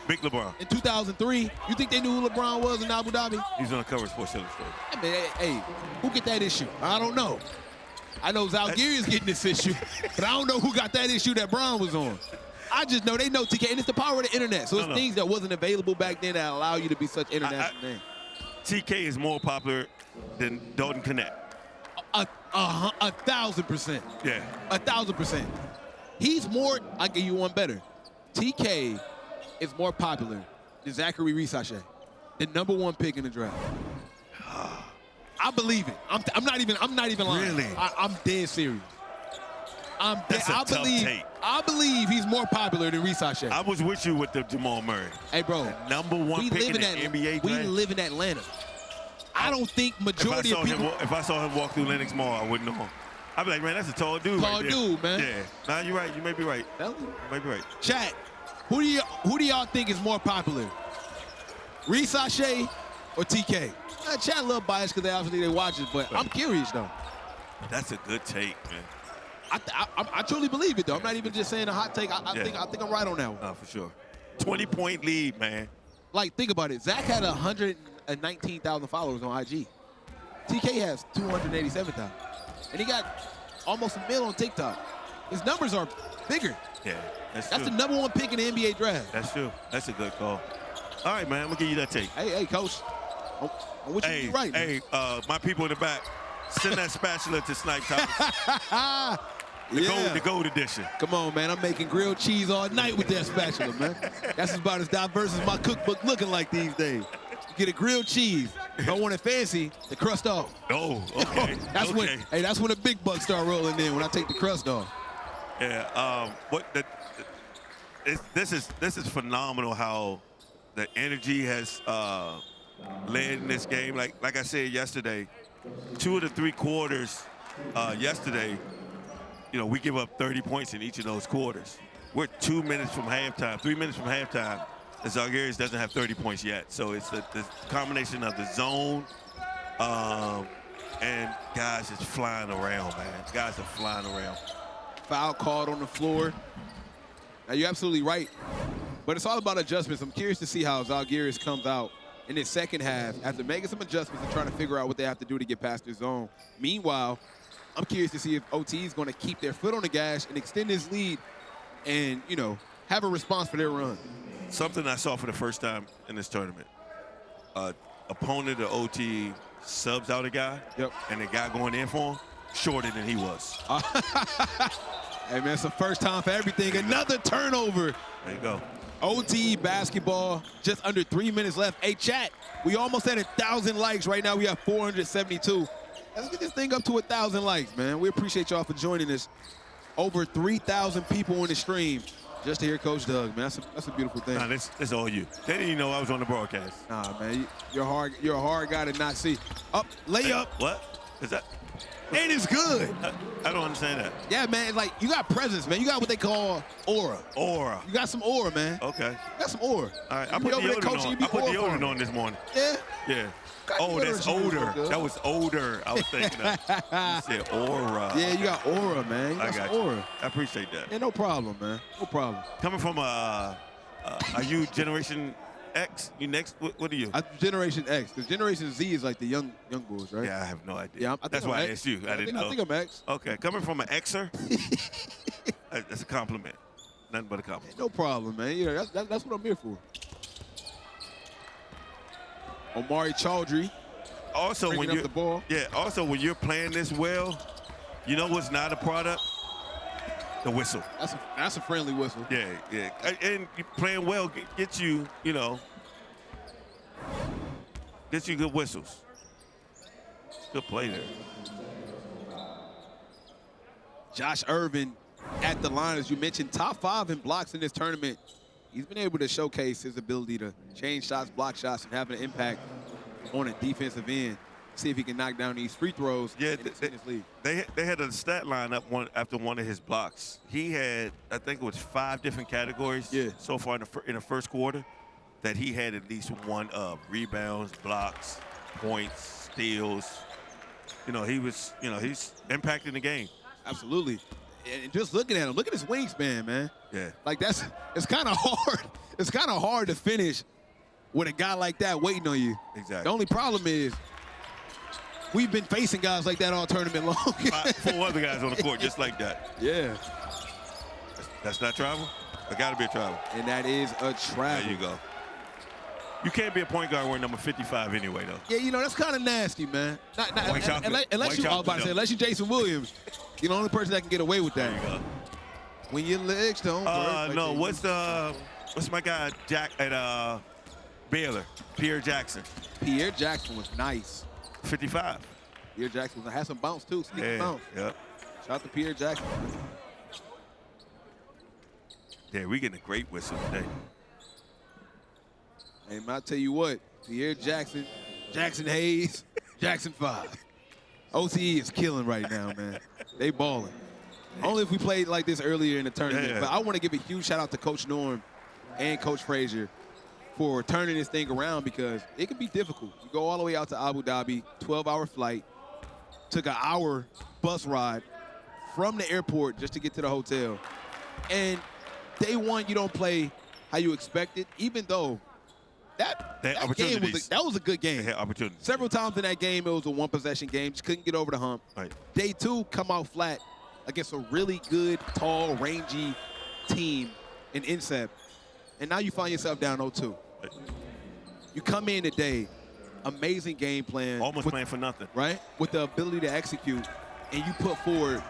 Big LeBron. In 2003, you think they knew who LeBron was in Abu Dhabi? He's on the cover of Sports Illustrated. I mean, hey, who get that issue? I don't know. I know Zalgiris getting this issue, but I don't know who got that issue that Bron was on. I just know they know TK, and it's the power of the internet. So it's things that wasn't available back then that allow you to be such international name. TK is more popular than Dalton Connect. 1,000%. Yeah. 1,000%. He's more, I'll give you one better. TK is more popular than Zachary Risachet, the #1 pick in the draft. I believe it. I'm not even lying. Really? I'm dead serious. That's a tough take. I believe he's more popular than Risachet. I was with you with the Jamal Murray. Hey, bro. The #1 pick in the NBA draft. We live in Atlanta. I don't think majority of people. If I saw him walk through Lenox Mall, I wouldn't know him. I'd be like, man, that's a tall dude. Tall dude, man. Yeah. Nah, you're right. You may be right. You may be right. Chat. Who do y'all think is more popular? Risachet or TK? Chat a little biased because obviously they watch it, but I'm curious though. That's a good take, man. I truly believe it though. I'm not even just saying a hot take. I think I'm right on that one. No, for sure. 20-point lead, man. Like, think about it. Zach had 119,000 followers on IG. TK has 287,000. And he got almost a mil on TikTok. His numbers are bigger. Yeah, that's the #1 pick in the NBA draft. That's true. That's a good call. All right, man. I'm going to give you that take. Hey, Coach. I want you to be right. Hey, my people in the back, send that spatula to Snipe Thomas. The gold edition. Come on, man. I'm making grilled cheese all night with that spatula, man. That's about as diverse as my cookbook looking like these days. You get a grilled cheese. If I want it fancy, the crust off. Oh, okay. That's when the big bucks start rolling in, when I take the crust off. Yeah. This is phenomenal how the energy has led in this game. Like I said yesterday, 2 of the 3 quarters yesterday, we give up 30 points in each of those quarters. We're 2 minutes from halftime, 3 minutes from halftime, and Zalgiris doesn't have 30 points yet. So it's the combination of the zone and guys just flying around, man. Guys are flying around. Foul called on the floor. Now, you're absolutely right, but it's all about adjustments. I'm curious to see how Zalgiris comes out in his second half after making some adjustments and trying to figure out what they have to do to get past their zone. Meanwhile, I'm curious to see if OTE is going to keep their foot on the gas and extend his lead and, have a response for their run. Something I saw for the first time in this tournament. Opponent of OTE subs out a guy, and the guy going in for him, shorter than he was. Hey, man, it's the first time for everything. Another turnover. There you go. OTE basketball, just under 3 minutes left. Hey, chat, we almost had 1,000 likes. Right now we have 472. Let's get this thing up to 1,000 likes, man. We appreciate y'all for joining us. Over 3,000 people in the stream just to hear Coach Doug, man. That's a beautiful thing. Nah, that's all you. They didn't even know I was on the broadcast. Nah, man, you're a hard guy to not see. Up, layup. Hey, what is that? And it's good. I don't understand that. Yeah, man, it's like you got presence, man. You got what they call aura. Aura. You got some aura, man. Okay. You got some aura. All right, I put deodorant on this morning. Yeah? Yeah. Oh, that's odor. That was odor. I was thinking of. You said aura. Yeah, you got aura, man. You got aura. I appreciate that. Yeah, no problem, man. No problem. Coming from are you Generation X? You next? What are you? Generation X. Because Generation Z is like the young boys, right? Yeah, I have no idea. Yeah, that's why I asked you. I didn't know. I think I'm X. Okay, coming from an Xer, that's a compliment. Nothing but a compliment. No problem, man. Yeah, that's what I'm here for. Omari Chaudhry. Also, when you're the ball. Yeah. Also, when you're playing this well, you know what's not a product? the whistle. That's a friendly whistle. Yeah, yeah. And playing well gets you, gets you good whistles. Good play there. Josh Irvin at the line, as you mentioned, top 5 in blocks in this tournament. He's been able to showcase his ability to change shots, block shots, and have an impact on a defensive end. See if he can knock down these free throws. Yeah, in this league. They had a stat line up after one of his blocks. He had, I think it was 5 different categories so far in the first quarter that he had at least one of: rebounds, blocks, points, steals. He was, he's impacting the game. Absolutely. And just looking at him, look at his wingspan, man. Yeah. Like it's kind of hard. It's kind of hard to finish with a guy like that waiting on you. Exactly. The only problem is we've been facing guys like that all tournament long. 4 other guys on the court just like that. Yeah. That's not travel? It got to be a travel. And that is a travel. There you go. You can't be a point guard wearing number 55 anyway, though. Yeah, that's kind of nasty, man. Unless you Jason Williams, you're the only person that can get away with that. There you go. When your legs don't work. No, what's my guy Jack at Baylor? Pierre Jackson. Pierre Jackson was nice. 55. Pierre Jackson had some bounce too. Bounce. Yep. Shout out to Pierre Jackson. Yeah, we getting a great whistle today. Hey, man, I'll tell you what, Pierre Jackson, Jackson Hayes, Jackson 5. OTE is killing right now, man. They balling. Only if we played like this earlier in the tournament. Yeah. But I want to give a huge shout out to Coach Norm and Coach Frazier for turning this thing around, because it can be difficult. You go all the way out to Abu Dhabi, 12-hour flight, took an hour bus ride from the airport just to get to the hotel. And day one, you don't play how you expected, even though that game was a good game. They had opportunities. Several times in that game, it was a one-possession game. Just couldn't get over the hump. Right. Day 2, come out flat against a really good, tall, rangy team in INSEP. And now you find yourself down 0-2. Right. You come in today, amazing game plan. Almost playing for nothing. Right? With the ability to execute, and you put forward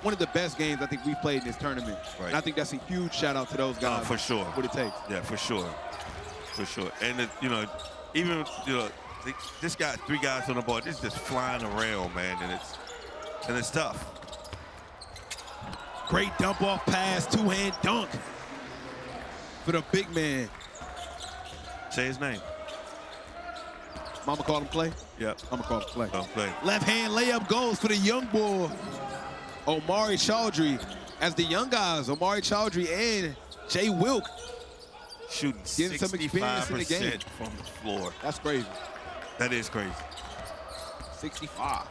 one of the best games I think we've played in this tournament. Right. And I think that's a huge shout-out to those guys. For sure. What it takes. Yeah, for sure. For sure. And, even, this got 3 guys on the ball. This is just flying around, man, and it's tough. Great dump-off pass, 2-hand dunk for the big man. Say his name. Mama called him Clay? Yep. Mama called him Clay. Clay. Left-hand layup goes for the young boy, Omari Chaudhry. As the young guys, Omari Chaudhry and Jay Wilk, shooting getting some experience in the game from the floor. That's crazy. That is crazy. 65.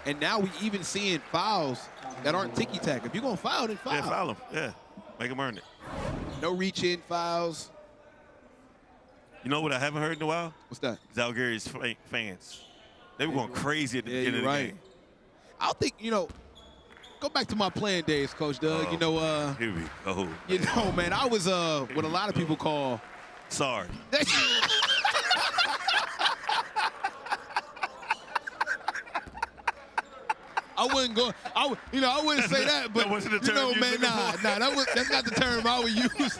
And now we even seeing fouls that aren't ticky-tack. If you're going to foul, then foul. Yeah, foul him. Yeah, make him earn it. No reach-in fouls. You know what I haven't heard in a while? What's that? Zalgiris fans. They were going crazy at the beginning of the game. I think, go back to my playing days, Coach Doug. Here we go. Man, I was what a lot of people call. Sorry. I wouldn't go. I wouldn't say that, but that wasn't the term man, that's not the term I would use.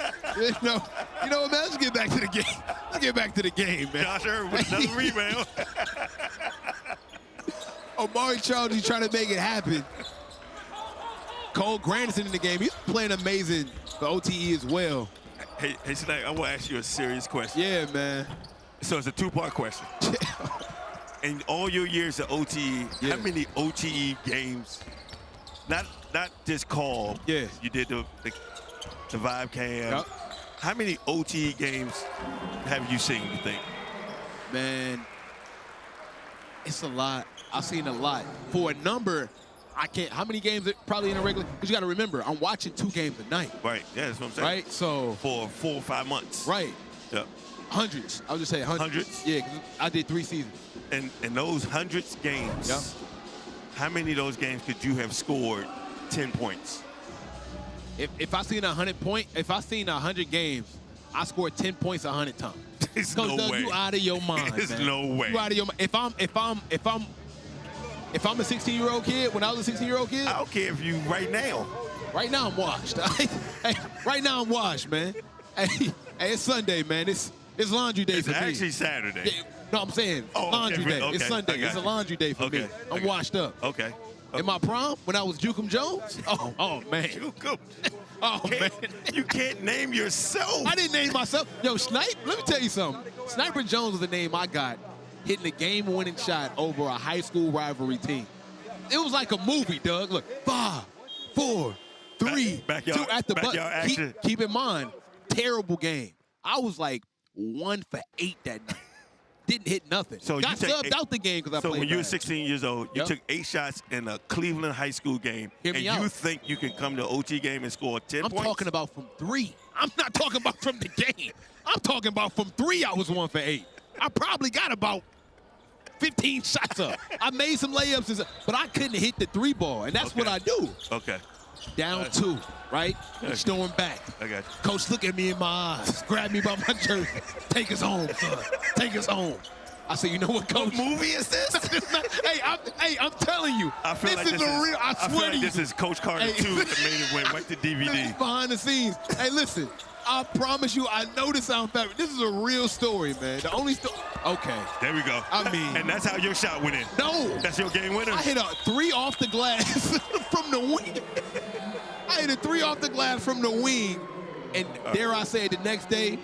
Man, let's get back to the game. Let's get back to the game, man. Josh Irvin with another rebound. Omari Chaudhry trying to make it happen. Cole Granderson in the game. He's playing amazing for OTE as well. Hey, Snack, I want to ask you a serious question. Yeah, man. So it's a 2-part question. In all your years at OTE, how many OTE games, not just call, you did the Vibe Cam. Yep. How many OTE games have you seen, you think? Man, it's a lot. I've seen a lot. For a number, I can't. How many games probably in a regular? Because you got to remember, I'm watching 2 games a night. Right. Yeah, that's what I'm saying. Right. So for 4 or 5 months. Right. Yeah. Hundreds. I would just say hundreds. Hundreds? Yeah, because I did 3 seasons. And those hundreds games, how many of those games could you have scored 10 points? If I seen 100 games, I scored 10 points 100 times. There's no way. You out of your mind. There's man. no way. You out of your mind. If I'm If I'm a 16-year-old kid, when I was a 16-year-old kid, I don't care if you right now. right now I'm washed. Hey, right now I'm washed, man. Hey, it's Sunday, man. It's laundry day for me. It's actually Saturday. Yeah, no, I'm saying laundry day. Okay, it's Sunday. It's a laundry day for me. I'm washed up. Okay. In my prime, when I was Jukum Jones, oh man. Jukum. Oh, man. You can't name yourself. I didn't name myself. Yo, Snipe, let me tell you something. Sniper Jones was the name I got hitting a game-winning shot over a high school rivalry team. It was like a movie, Doug. Look, 5, 4, 3, 2 at the button. Keep in mind, terrible game. I was like 1 for 8 that night. Didn't hit nothing. So got subbed out the game because I played. So when you were 16 years old, you took 8 shots in a Cleveland high school game, and you think you can come to an OT game and score 10 points? I'm talking about from 3. I'm not talking about from the game. I'm talking about from 3, I was 1 for 8. I probably got about 15 shots up. I made some layups, but I couldn't hit the 3 ball, and that's what I do. Okay. Down 2, right? Storm back. I got you. Coach, look at me in my eyes. Grab me by my jersey. Take us home, son. Take us home. I said, you know what, Coach? What movie is this? I'm telling you. I feel this is a real. I swear feel like to you. this is Coach Carter 2 that made it went right to DVD. This is behind the scenes. Hey, listen. I promise you, I know this sounds bad. This is a real story, man. The only story. Okay. There we go. I mean. And that's how your shot went in. No. That's your game winner? I hit a 3 off the glass from the wing. I hit a 3 off the glass from the wing. And dare I say, the next day.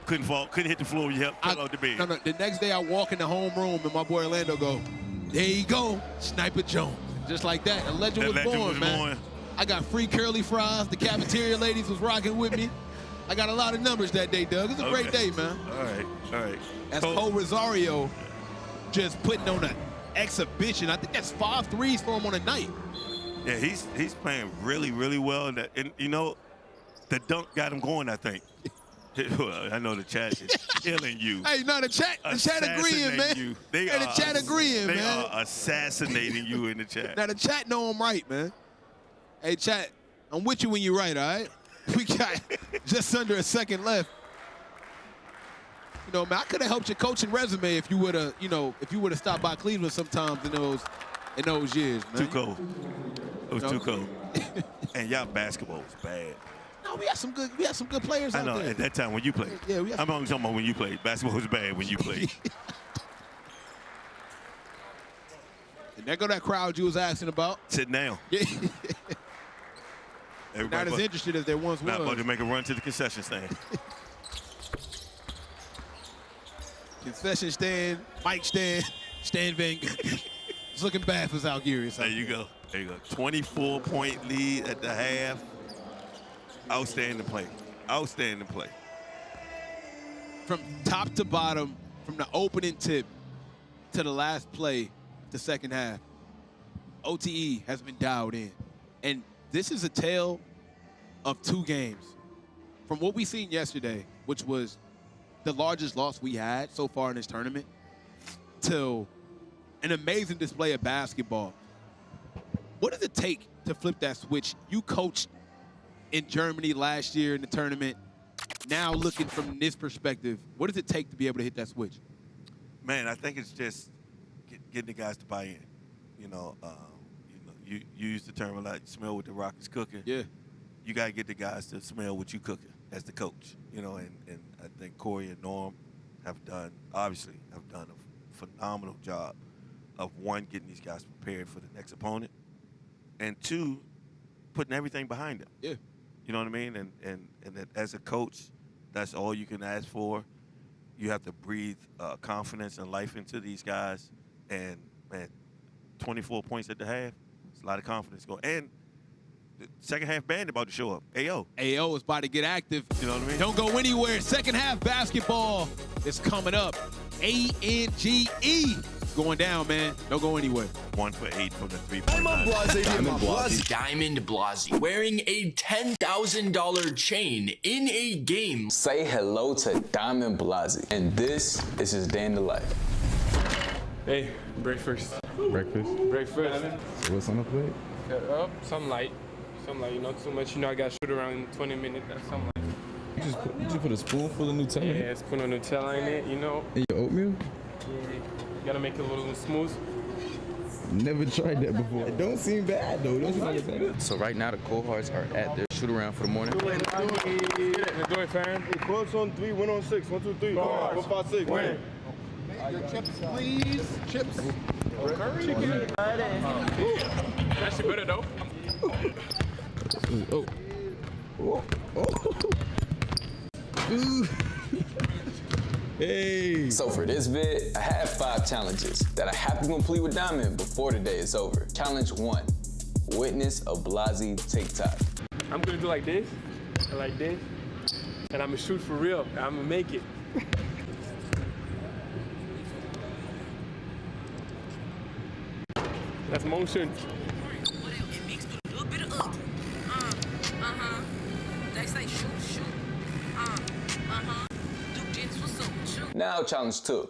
Couldn't hit the floor. You fell out the bed. No. The next day, I walk in the homeroom, and my boy Orlando go, there you go, Sniper Jones. Just like that. A legend was born, man. I got free curly fries. The cafeteria ladies was rocking with me. I got a lot of numbers that day, Doug. It's a great day, man. All right. That's Cole Rosario just putting on an exhibition. I think that's 5 threes for him on a night. Yeah, he's playing really, really well. And you know, the dunk got him going, I think. I know the chat is killing you. Hey, no, the chat agreeing, man. The chat agreeing, man. They are assassinating you in the chat. Now, the chat know I'm right, man. Hey, chat, I'm with you when you're right, all right? We got just under a second left. You know, man, I could have helped your coaching resume if you would have, stopped by Cleveland sometimes in those years, man. Too cold. It was too cold. And y'all basketball was bad. No, we had some good players out there. I know, at that time when you played. Yeah, I'm only talking about when you played. Basketball was bad when you played. And there go that crowd you was asking about. Sit down. Yeah. Everybody not as interested as they once was. Not about to make a run to the concession stand. Concession stand, mic stand, Stan Van Gundy. It's looking bad for Zalgiris. There you go. 24-point lead at the half. Outstanding play. Outstanding play. From top to bottom, from the opening tip to the last play, the second half, OTE has been dialed in. And this is a tale of 2 games. From what we seen yesterday, which was the largest loss we had so far in this tournament, to an amazing display of basketball. What does it take to flip that switch? You coached in Germany last year in the tournament. Now looking from this perspective, what does it take to be able to hit that switch? Man, I think it's just getting the guys to buy in. You use the term a lot, smell what the rock is cooking. Yeah. You got to get the guys to smell what you cooking as the coach. And I think Corey and Norm have done a phenomenal job of, 1, getting these guys prepared for the next opponent, and 2, putting everything behind them. Yeah. You know what I mean? And that as a coach, that's all you can ask for. You have to breathe confidence and life into these guys. And, man, 24 points at the half, it's a lot of confidence going. And the second half band about to show up. AO is about to get active. You know what I mean? Don't go anywhere. Second half basketball is coming up. ANGE going down, man. Don't go anywhere. 1 for 8 from the 3-point line. Diamond Blasi wearing a $10,000 chain in a game. Say hello to Diamond Blasi, and this is his day in the life. Hey, breakfast. Breakfast? Breakfast. What's on the plate? Some light, not too much. I got to shoot around in 20 minutes. That's some light. You just put a spoonful of Nutella? Yeah, spoon of Nutella in it, In your oatmeal? Yeah, you gotta make it a little smooth. Never tried that before. It don't seem bad though. Don't seem like it's bad. So right now the cold hearts are at their shoot around for the morning. Let's do it, fam. Quotes on 3, win on 6. 1, 2, 3. 4, 5, 6. Win. Your chips, please. Chips. Chicken. That shit better though. Ooh. Hey. So for this vid, I have 5 challenges that I have to complete with Diamond before the day is over. Challenge 1, witness a Blasi TikTok. I'm gonna do like this, and like this, and I'm gonna shoot for real. And I'm gonna make it. That's motion. Now challenge 2,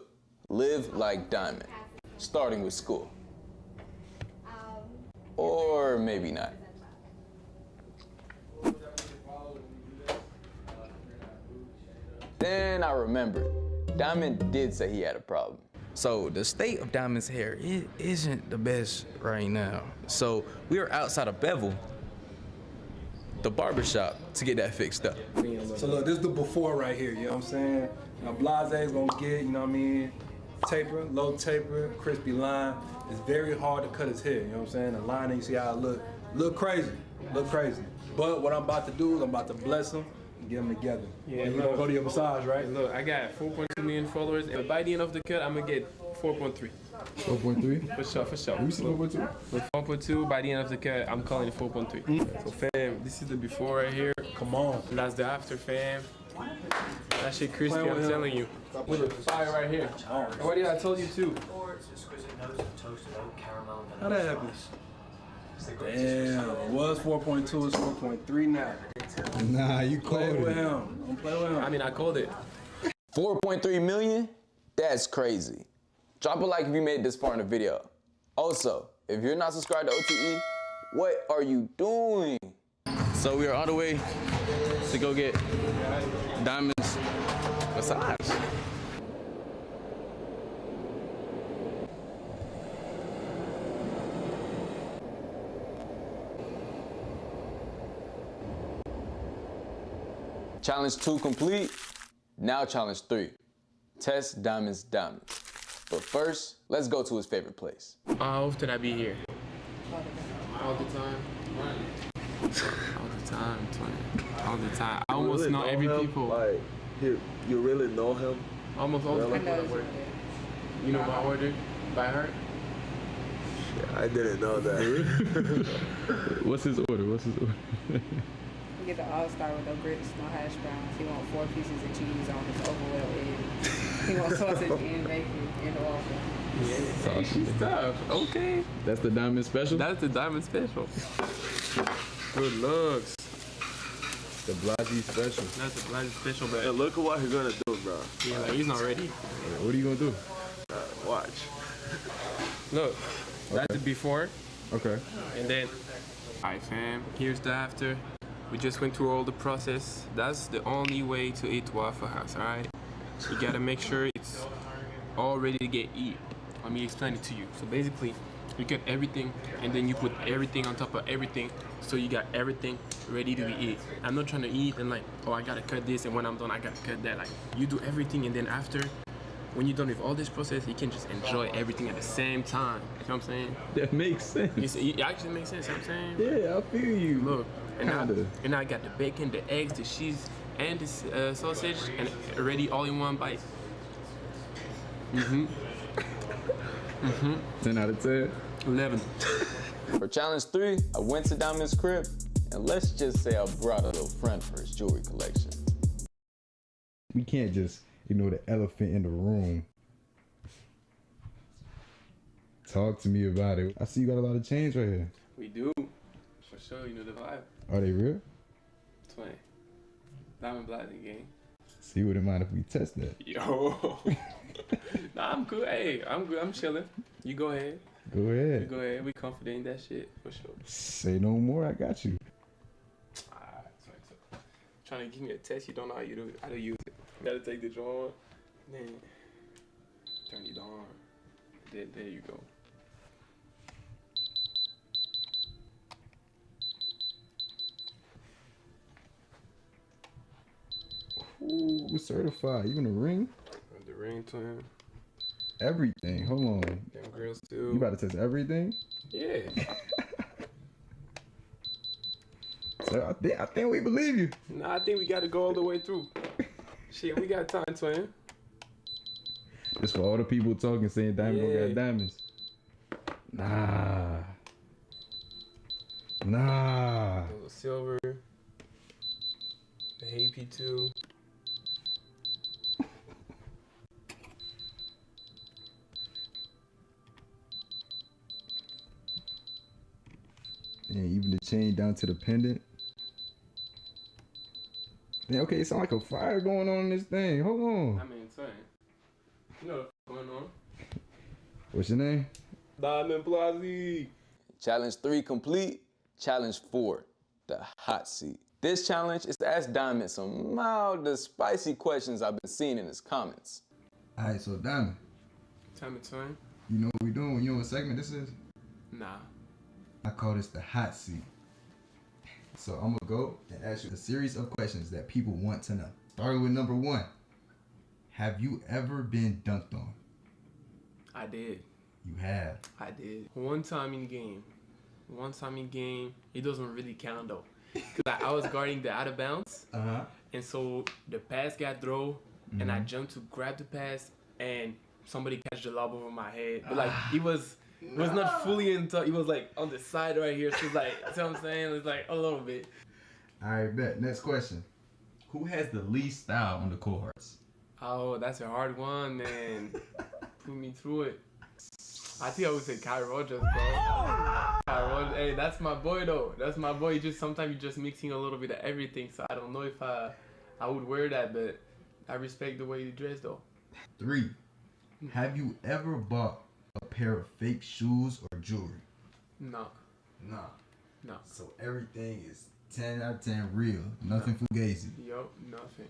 live like Diamond, starting with school. Or maybe not. Then I remembered, Diamond did say he had a problem. So the state of Diamond's hair, it isn't the best right now. So we are outside of Bevel, the barbershop, to get that fixed up. So look, this is the before right here, you know what I'm saying? Now Blase's gonna get, you know what I mean, taper, low taper, crispy line. It's very hard to cut his hair, you know what I'm saying? The lining, you see how it look crazy. But what I'm about to do is I'm about to bless him and get them together. Yeah, and you gonna go to your massage, right? Look, I got 4.2 million followers, and by the end of the cut, I'm gonna get 4.3. 4.3? For sure. We see 4.2? With 4.2, by the end of the cut, I'm calling it 4.3. So fam, this is the before right here. Come on. That's the after, fam. That shit crispy, I'm telling you. With the fire right here. And what did I told you too? How that happen? Damn, it was 4.2, it's 4.3 now. Nah, you Play called with it. him. Don't play with him. I mean, I called it. 4.3 million? That's crazy. Drop a like if you made it this far in the video. Also, if you're not subscribed to OTE, what are you doing? So we are on the way to go get Diamond's massage. Challenge 2 complete. Now challenge 3. Test Diamond's diamond. But first, let's go to his favorite place. How often I be here? All the time. All the time, twin. All the time. I almost really know every him? people. Like, you really know him? Almost all the Really? people. You know my order by heart? I didn't know that. What's his order? You get the all-star with no grits, no hash browns. He wants 4 pieces of cheese on his overwhelmed egg. He wants sausage and bacon and waffle. Yeah, she's tough. Okay. That's the Diamond special? That's the diamond special. Good looks. The Blasi special. That's the diamond special, but And look at what he's gonna do, bro. yeah, like he's not ready. What are you gonna do? Watch. Look, that's the before, Okay. and then, alright fam, here's the after. We just went through all the process. That's the only way to eat Waffle House, alright? You gotta make sure it's all ready to get eat. Let me explain it to you. So basically, you get everything, and then you put everything on top of everything, so you got everything ready to be eat. I'm not trying to eat and like, oh, I gotta cut this, and when I'm done, I gotta cut that. Like, you do everything, and then after, when you're done with all this process, you can just enjoy everything at the same time. You know what I'm saying? That makes sense. It actually makes sense, you know what I'm saying? Yeah, I feel you. Look, and Kinda. I got the bacon, the eggs, the cheese, and the sausage, and already all in one bite. 10 out of 10. 11. For challenge 3, I went to Diamond's crib, and let's just say I brought a little friend for his jewelry collection. We can't just ignore the elephant in the room. Talk to me about it. I see you got a lot of chains right here. We do. For sure, you know the vibe. Are they real? 20. Diamond Blasi gang. See, you wouldn't mind if we test that. Yo. Nah, I'm good. Hey, I'm good. I'm chilling. You go ahead. Go You ahead. go ahead. We confident in that shit, for sure. Say no more, I got you. Alright, so. Trying to give me a test, you don't know how to use it. You gotta take the drawer, then turn it on. There you go. Ooh, certified. Even a ring? The ring, twin. Everything. Hold on. Them girls too. You about to test everything? Yeah. So I think we believe you. Nah, I think we got to go all the way through. Shit, we got time, twin. It's for all the people talking, saying Diamond Yeah. got diamonds. Nah. Nah. A little silver. The AP2. And even the chain down to the pendant. Man, okay, it sounds like a fire going on in this thing. Hold on. I mean, twin. You know what's going on. What's your name? Diamond Plazi. Challenge 3 complete. Challenge 4, the hot seat. This challenge is to ask Diamond some mild, spicy questions I've been seeing in his comments. All right, so Diamond, Tell me, twin. you know what we doing? You know what segment this is? Nah. I call this the hot seat. So I'm gonna go and ask you a series of questions that people want to know. Starting with number 1. Have you ever been dunked on? I did. You have. I did. One time in game. It doesn't really count though. Because I was guarding the out of bounds. And so the pass got thrown and I jumped to grab the pass and somebody catch the lob over my head. But like it was not fully in touch. It was like on the side right here. So it's like, you know what I'm saying? It's like a little bit. All right, bet. Next question. Who has the least style on the cohorts? Oh, that's a hard one, man. Put me through it. I think I would say Kai Rogers, bro. Kai Rogers, hey, that's my boy though. That's my boy. Sometimes you're just mixing a little bit of everything. So I don't know if I would wear that, but I respect the way you dress though. 3. Have you ever bought a pair of fake shoes or jewelry? No. No. No. So everything is 10 out of 10 real. Nothing fugazi. Yup, nothing.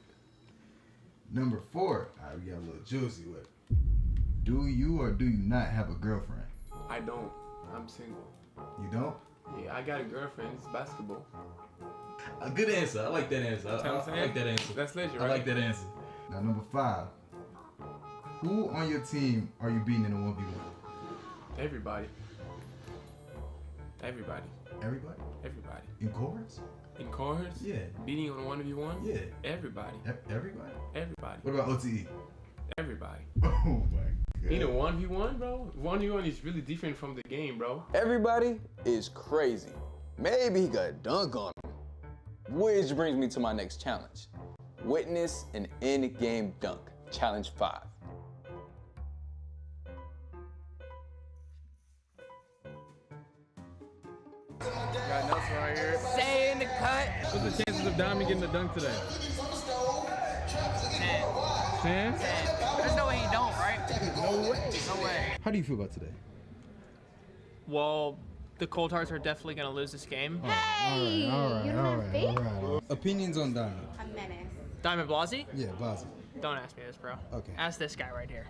Number 4. All right, we got a little juicy with it. Do you or do you not have a girlfriend? I don't. I'm single. You don't? Yeah, I got a girlfriend. It's basketball. A good answer. I like that answer. I like that answer. That's legend, I right? like that answer. Now, number 5. Who on your team are you beating in a 1v1? Everybody. Everybody. Everybody? Everybody. In cohorts? In cohorts? Yeah. Beating on 1v1? Yeah. Everybody. Everybody? Everybody. What about OTE? Everybody. Oh my god. You know 1v1, bro? 1v1 is really different from the game, bro. Everybody is crazy. Maybe he got a dunk on him. Which brings me to my next challenge. Witness an in-game dunk. Challenge 5. Got Nelson right here. Stay in the cut. What's the chances of Diamond getting a dunk today? 10. 10? There's no way he don't, right? No way. No way. How do you feel about today? Well, the Cold Hearts are definitely going to lose this game. Hey, all right. Opinions on Diamond? A menace. Diamond Blasi? Yeah, Blasi. Don't ask me this, bro. Okay. Ask this guy right here.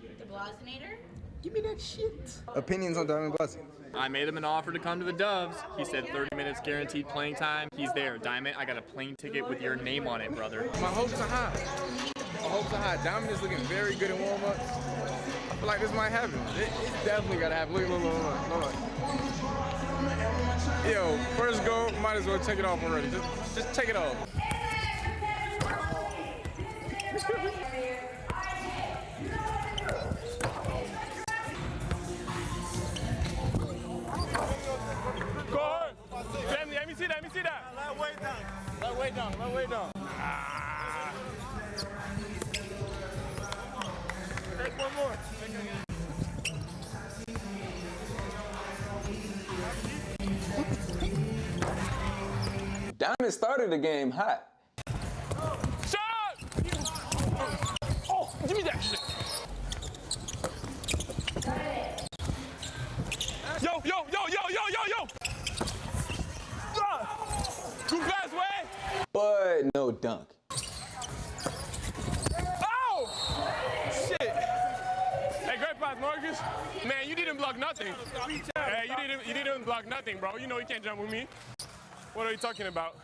The Blasinator? Give me that shit. Opinions on Diamond Blasi? I made him an offer to come to the Doves. He said 30 minutes guaranteed playing time. He's there. Diamond, I got a plane ticket with your name on it, brother. My hopes are high. My hopes are high. Diamond is looking very good in warm-ups. I feel like this might happen. It's definitely got to happen. Look. Yo, first go, might as well take it off already. Just take it off. Family, let me see that. Let way down. Take one more. Diamond started the game hot. Shot! Oh, give me that shit. Yo. Too fast, way. But no dunk. Oh! Shit. Hey, great pass, Marcus. Man, you didn't block nothing. Hey, you didn't block nothing, bro. You know you can't jump with me. What are you talking about?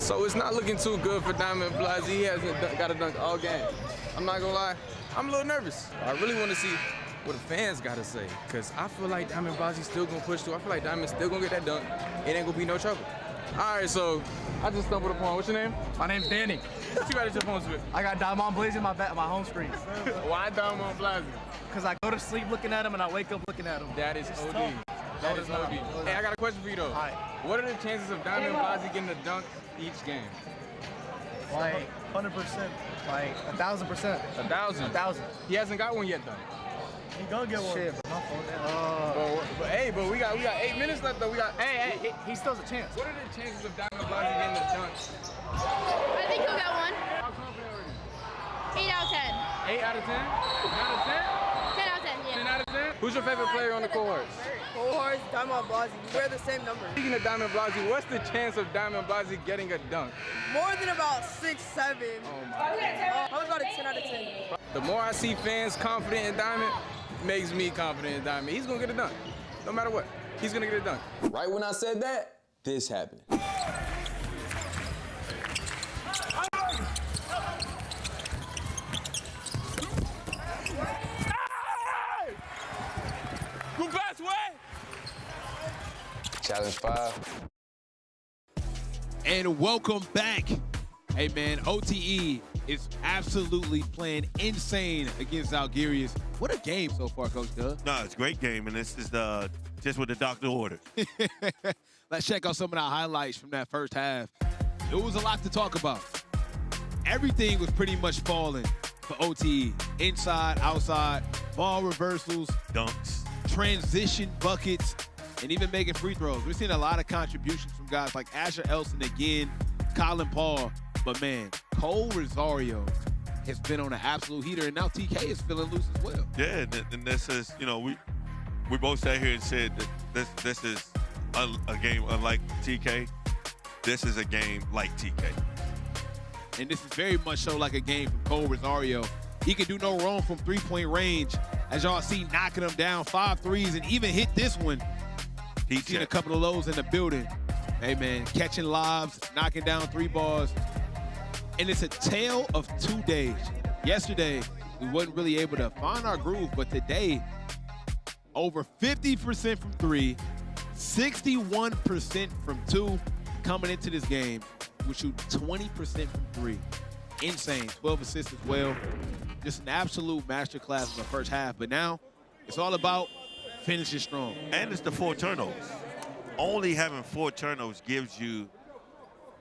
So it's not looking too good for Diamond Blasi. He hasn't got a dunk all game. I'm not gonna lie, I'm a little nervous. I really want to see what the fans got to say, because I feel like Diamond Blasi's still gonna push through. I feel like Diamond's still gonna get that dunk. It ain't gonna be no trouble. All right, so I just stumbled upon, what's your name? My name's Danny. What you got at your phones with? I got Diamond Blasi in my home screen. Why Diamond Blasi? Because I go to sleep looking at him and I wake up looking at him. That is OD. That is OD. Hey, I got a question for you though. All right. What are the chances of Diamond Blasi getting a dunk each game? Like 100%. Like 1,000%. 1,000? 1,000. He hasn't got one yet though. He gonna get one. Shit, bro. But we got 8 minutes left though. Hey, he still has a chance. What are the chances of Diamond Blasi getting a dunk? I think he'll get one. How confident are you? 8 out of 10. 8 out of 10? 9 out of 10? 10 out of 10, yeah. 10 out of 10? Who's your favorite player on the cohorts? Cohorts, Diamond Blasi. We wear the same number. Speaking of Diamond Blasi, what's the chance of Diamond Blasi getting a dunk? More than about 6, 7. Oh my God. Probably about a 10 out of 10. The more I see fans confident in Diamond, makes me confident in Diamond. He's gonna get a dunk. No matter what, he's gonna get a dunk. Right when I said that, this happened. Go best way! Challenge 5. And welcome back. Hey, man, OTE is absolutely playing insane against Zalgiris. What a game so far, Coach Doug. No, it's a great game, and this is just what the doctor ordered. Let's check out some of the highlights from that first half. There was a lot to talk about. Everything was pretty much falling for OTE. Inside, outside, ball reversals, dunks, transition buckets, and even making free throws. We're seeing a lot of contributions from guys like Asher Elson again, Colin Paul. But, man, Cole Rosario has been on an absolute heater, and now TK is feeling loose as well. Yeah, and this is, you know, we both sat here and said that this is a game unlike TK. This is a game like TK. And this is very much so like a game from Cole Rosario. He can do no wrong from three-point range. As y'all see, knocking him down 5 threes and even hit this one. He's seen a couple of lows in the building. Hey, man, catching lobs, knocking down 3 balls. And it's a tale of 2 days. Yesterday, we wasn't really able to find our groove, but today, over 50% from 3, 61% from 2 coming into this game. We shoot 20% from 3. Insane. 12 assists as well. Just an absolute masterclass in the first half. But now, it's all about finishing strong. And it's the 4 turnovers. Only having 4 turnovers gives you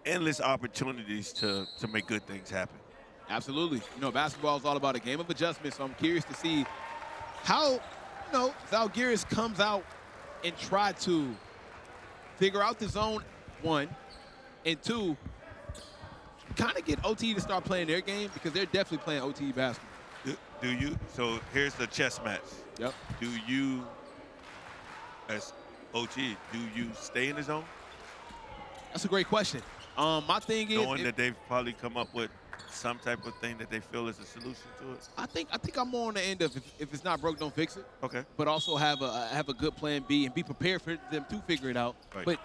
endless opportunities to make good things happen. Absolutely. You know, basketball is all about a game of adjustment, so I'm curious to see how, Zalgiris comes out and try to figure out the zone, 1, and 2, kind of get OTE to start playing their game, because they're definitely playing OTE basketball. Do you? So here's the chess match. Yep. Do you, as OTE, do you stay in the zone? That's a great question. My thing is, knowing that they've probably come up with some type of thing that they feel is a solution to it. I think I'm more on the end of if it's not broke, don't fix it. Okay. But also have a good plan B and be prepared for them to figure it out. Right. But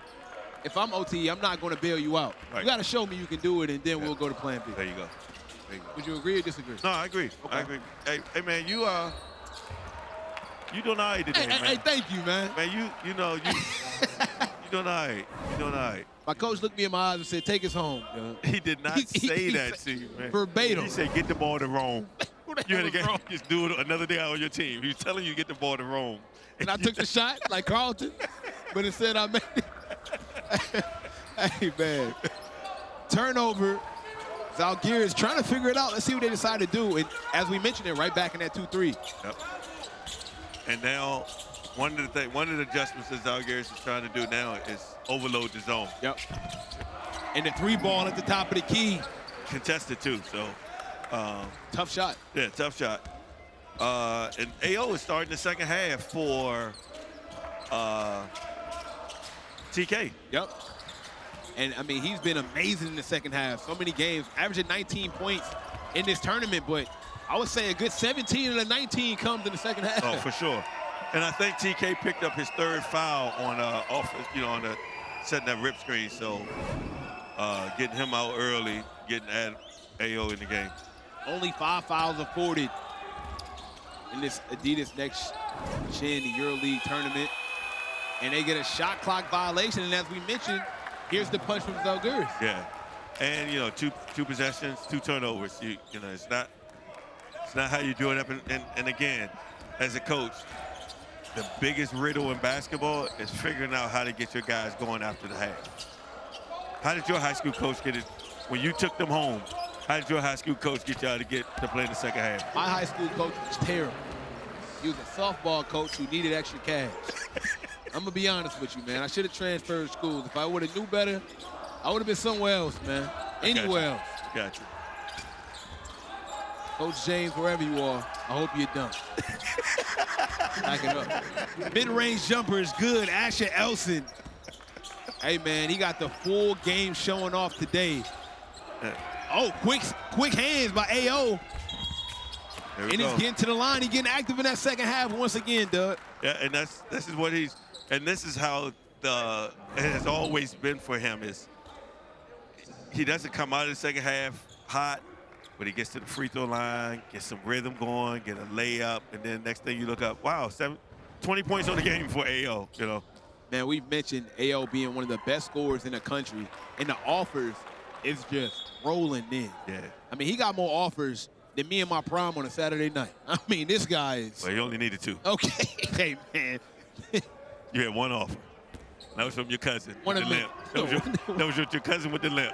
if I'm OTE, I'm not going to bail you out. Right. You got to show me you can do it, and then we'll go to plan B. There you go. Would you agree or disagree? No, I agree. Okay. I agree. Hey, man, you doing all right today, man. Hey, thank you, man. Man, you doing all right. You doing all right. My coach looked me in my eyes and said, "Take us home." He did not say that to you, man. Verbatim. He said, "Get the ball to Rome." You're in the game. Just do it another day out on your team. He was telling you to get the ball to Rome. And I took the shot like Carlton, but instead I made it. Hey, man. Turnover. Zalgiris trying to figure it out. Let's see what they decide to do. And as we mentioned, it right back in that 2-3. Yep. And now, one of the adjustments that Zalgiris is trying to do now is overload the zone. Yep. And the 3 ball at the top of the key. Contested too, so. Tough shot. Yeah, tough shot. And AO is starting the second half for TK. Yep. And, I mean, he's been amazing in the second half. So many games, averaging 19 points in this tournament. But I would say a good 17 of the 19 comes in the second half. Oh, for sure. And I think TK picked up his 3rd foul on offense, on the setting that rip screen. So getting him out early, getting AO in the game. Only 5 fouls afforded in this Adidas Next Gen EuroLeague tournament. And they get a shot clock violation. And as we mentioned, here's the punch from Zalgiris. Yeah. And, you know, two possessions, 2 turnovers. You know, it's not how you do it up. And again, as a coach, the biggest riddle in basketball is figuring out how to get your guys going after the half. How did your high school coach get it when you took them home? How did your high school coach get y'all to play in the second half? My high school coach was terrible. He was a softball coach who needed extra cash. I'm gonna be honest with you, man. I should have transferred schools. If I would have knew better, I would have been somewhere else, man. Anywhere else. Gotcha. Coach James, wherever you are, I hope you're done. Back it up. Mid-range jumper is good. Asher Elson. Hey, man, he got the full game showing off today. Oh, quick hands by AO. And he's getting to the line. He's getting active in that second half once again, Doug. Yeah, and this is what this is how it has always been for him is he doesn't come out of the second half hot, but he gets to the free throw line, gets some rhythm going, get a layup, and then next thing you look up, wow, 20 points on the game for AO, you know. Man, we've mentioned AO being one of the best scorers in the country, and the offers is just rolling in. Yeah. I mean, he got more offers than me and my prime on a Saturday night. I mean, this guy is... Well, he only needed 2. Okay. Hey, man. You had 1 offer. That was from your cousin with the limp. That was your cousin with the limp.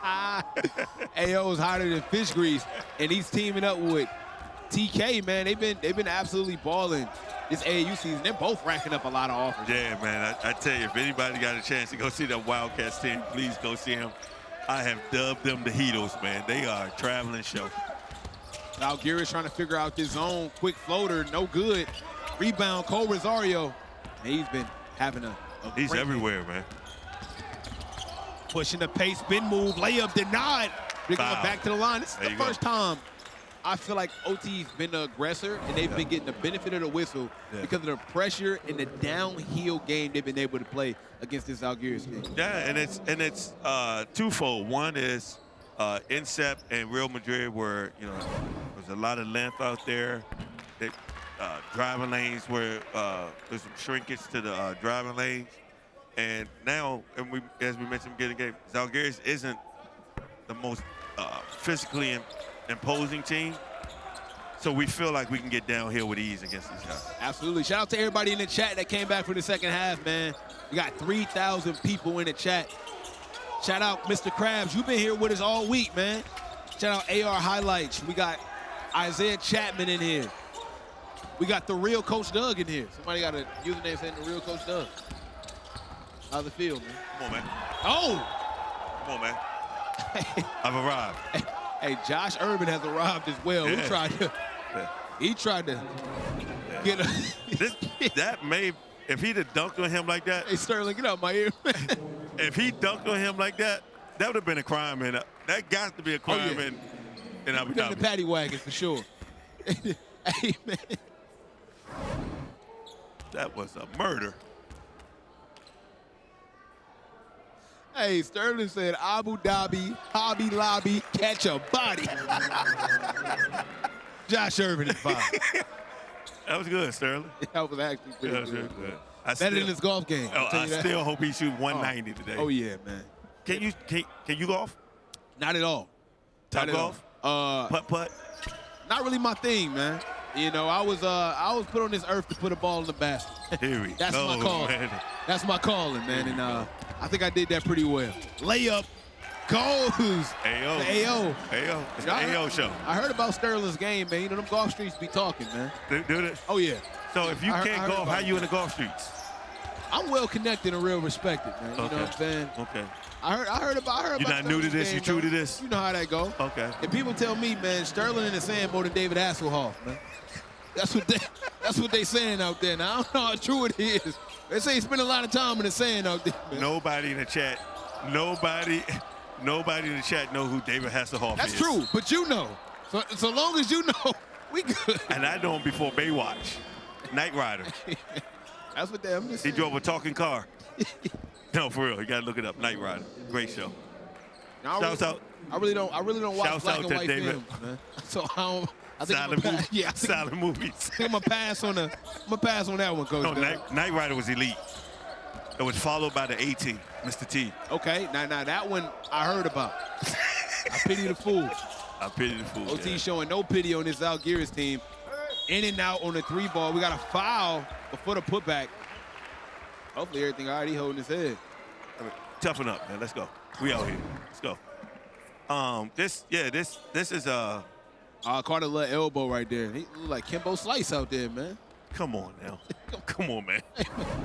AO is hotter than fish grease, and he's teaming up with TK, man. They've been absolutely balling this AAU season. They're both racking up a lot of offers. Yeah, man. I tell you, if anybody got a chance to go see that Wildcats team, please go see them. I have dubbed them the Heatles, man. They are a traveling show. Zalgiris trying to figure out his own quick floater, no good. Rebound, Cole Rosario. And he's been having a He's everywhere, man. Pushing the pace, spin move, layup denied. They're going back to the line. This is the first time I feel like OT's been the aggressor, and they've been getting the benefit of the whistle because of the pressure and the downhill game they've been able to play against this Zalgiris team. Yeah, and it's twofold. One is INSEP and Real Madrid were, you know, there's a lot of length out there. Driving lanes where there's some shrinkage to the driving lanes. And now, as we mentioned, getting game, Zalgiris isn't the most physically imposing team. So we feel like we can get downhill with ease against these guys. Absolutely. Shout out to everybody in the chat that came back for the second half, man. We got 3,000 people in the chat. Shout out Mr. Krabs. You've been here with us all week, man. Shout out AR Highlights. We got Isaiah Chapman in here. We got the real Coach Doug in here. Somebody got a username saying the real Coach Doug. How's it feel, man? Come on, man. Oh! Come on, man. I've arrived. Hey, Josh Urban has arrived as well. Yeah. He tried to get a... if he'd have dunked on him like that... Hey, Sterling, get out my ear. If he dunked on him like that, that would have been a crime, man. That got to be a crime in Abu Dhabi. The paddy wagon, for sure. Hey, man. That was a murder. Hey, Sterling said Abu Dhabi, Hobby Lobby, catch a body. Josh Irvin is fine. That was good, Sterling. That was actually pretty good. Better than his golf game. I still hope he shoots 190 today. Oh, yeah, man. Can you golf? Not at all. Top golf? Putt? Not really my thing, man. You know, I was put on this earth to put a ball in the basket. Here we That's my calling. Man. That's my calling, man. And I think I did that pretty well. Layup goes. AO. It's the AO show. I heard about Sterling's game, man. You know, them golf streets be talking, man. Do they? Oh, yeah. So if you can't golf, how you in the golf streets? I'm well connected and real respected, man. You know what I'm saying? Okay. I heard about You're not new to this? game, You true to this? You know how that go. Okay. And people tell me, man, Sterling in the sand more than David Hasselhoff, man. That's what they saying out there. Now, I don't know how true it is. They say he spent a lot of time in the sand out there, man. Nobody in the chat know who David Hasselhoff is. That's true, but you know. So long as you know, we good. And I know him before Baywatch. Knight Rider. That's what He drove a talking car. No, for real. You got to look it up. Knight Rider. Great show. Shouts out. I really don't watch Shouts black out and to white David. films, man. So I think Silent I'm movies. yeah, I think Silent movies. I think I'm gonna pass on that one, Coach. No, Knight Rider was elite. It was followed by the A-Team, Mr. T. Okay, now that one I heard about. I pity the fool. I pity the fool. OT yeah. showing no pity on this Zalgiris team. In and out on the 3-ball. We got a foul before the putback. Hopefully everything already holding his head. I mean, toughen up, man. Let's go. We out here. Let's go. This is Carter little elbow right there. He look like Kimbo Slice out there, man. Come on now. Come on, man.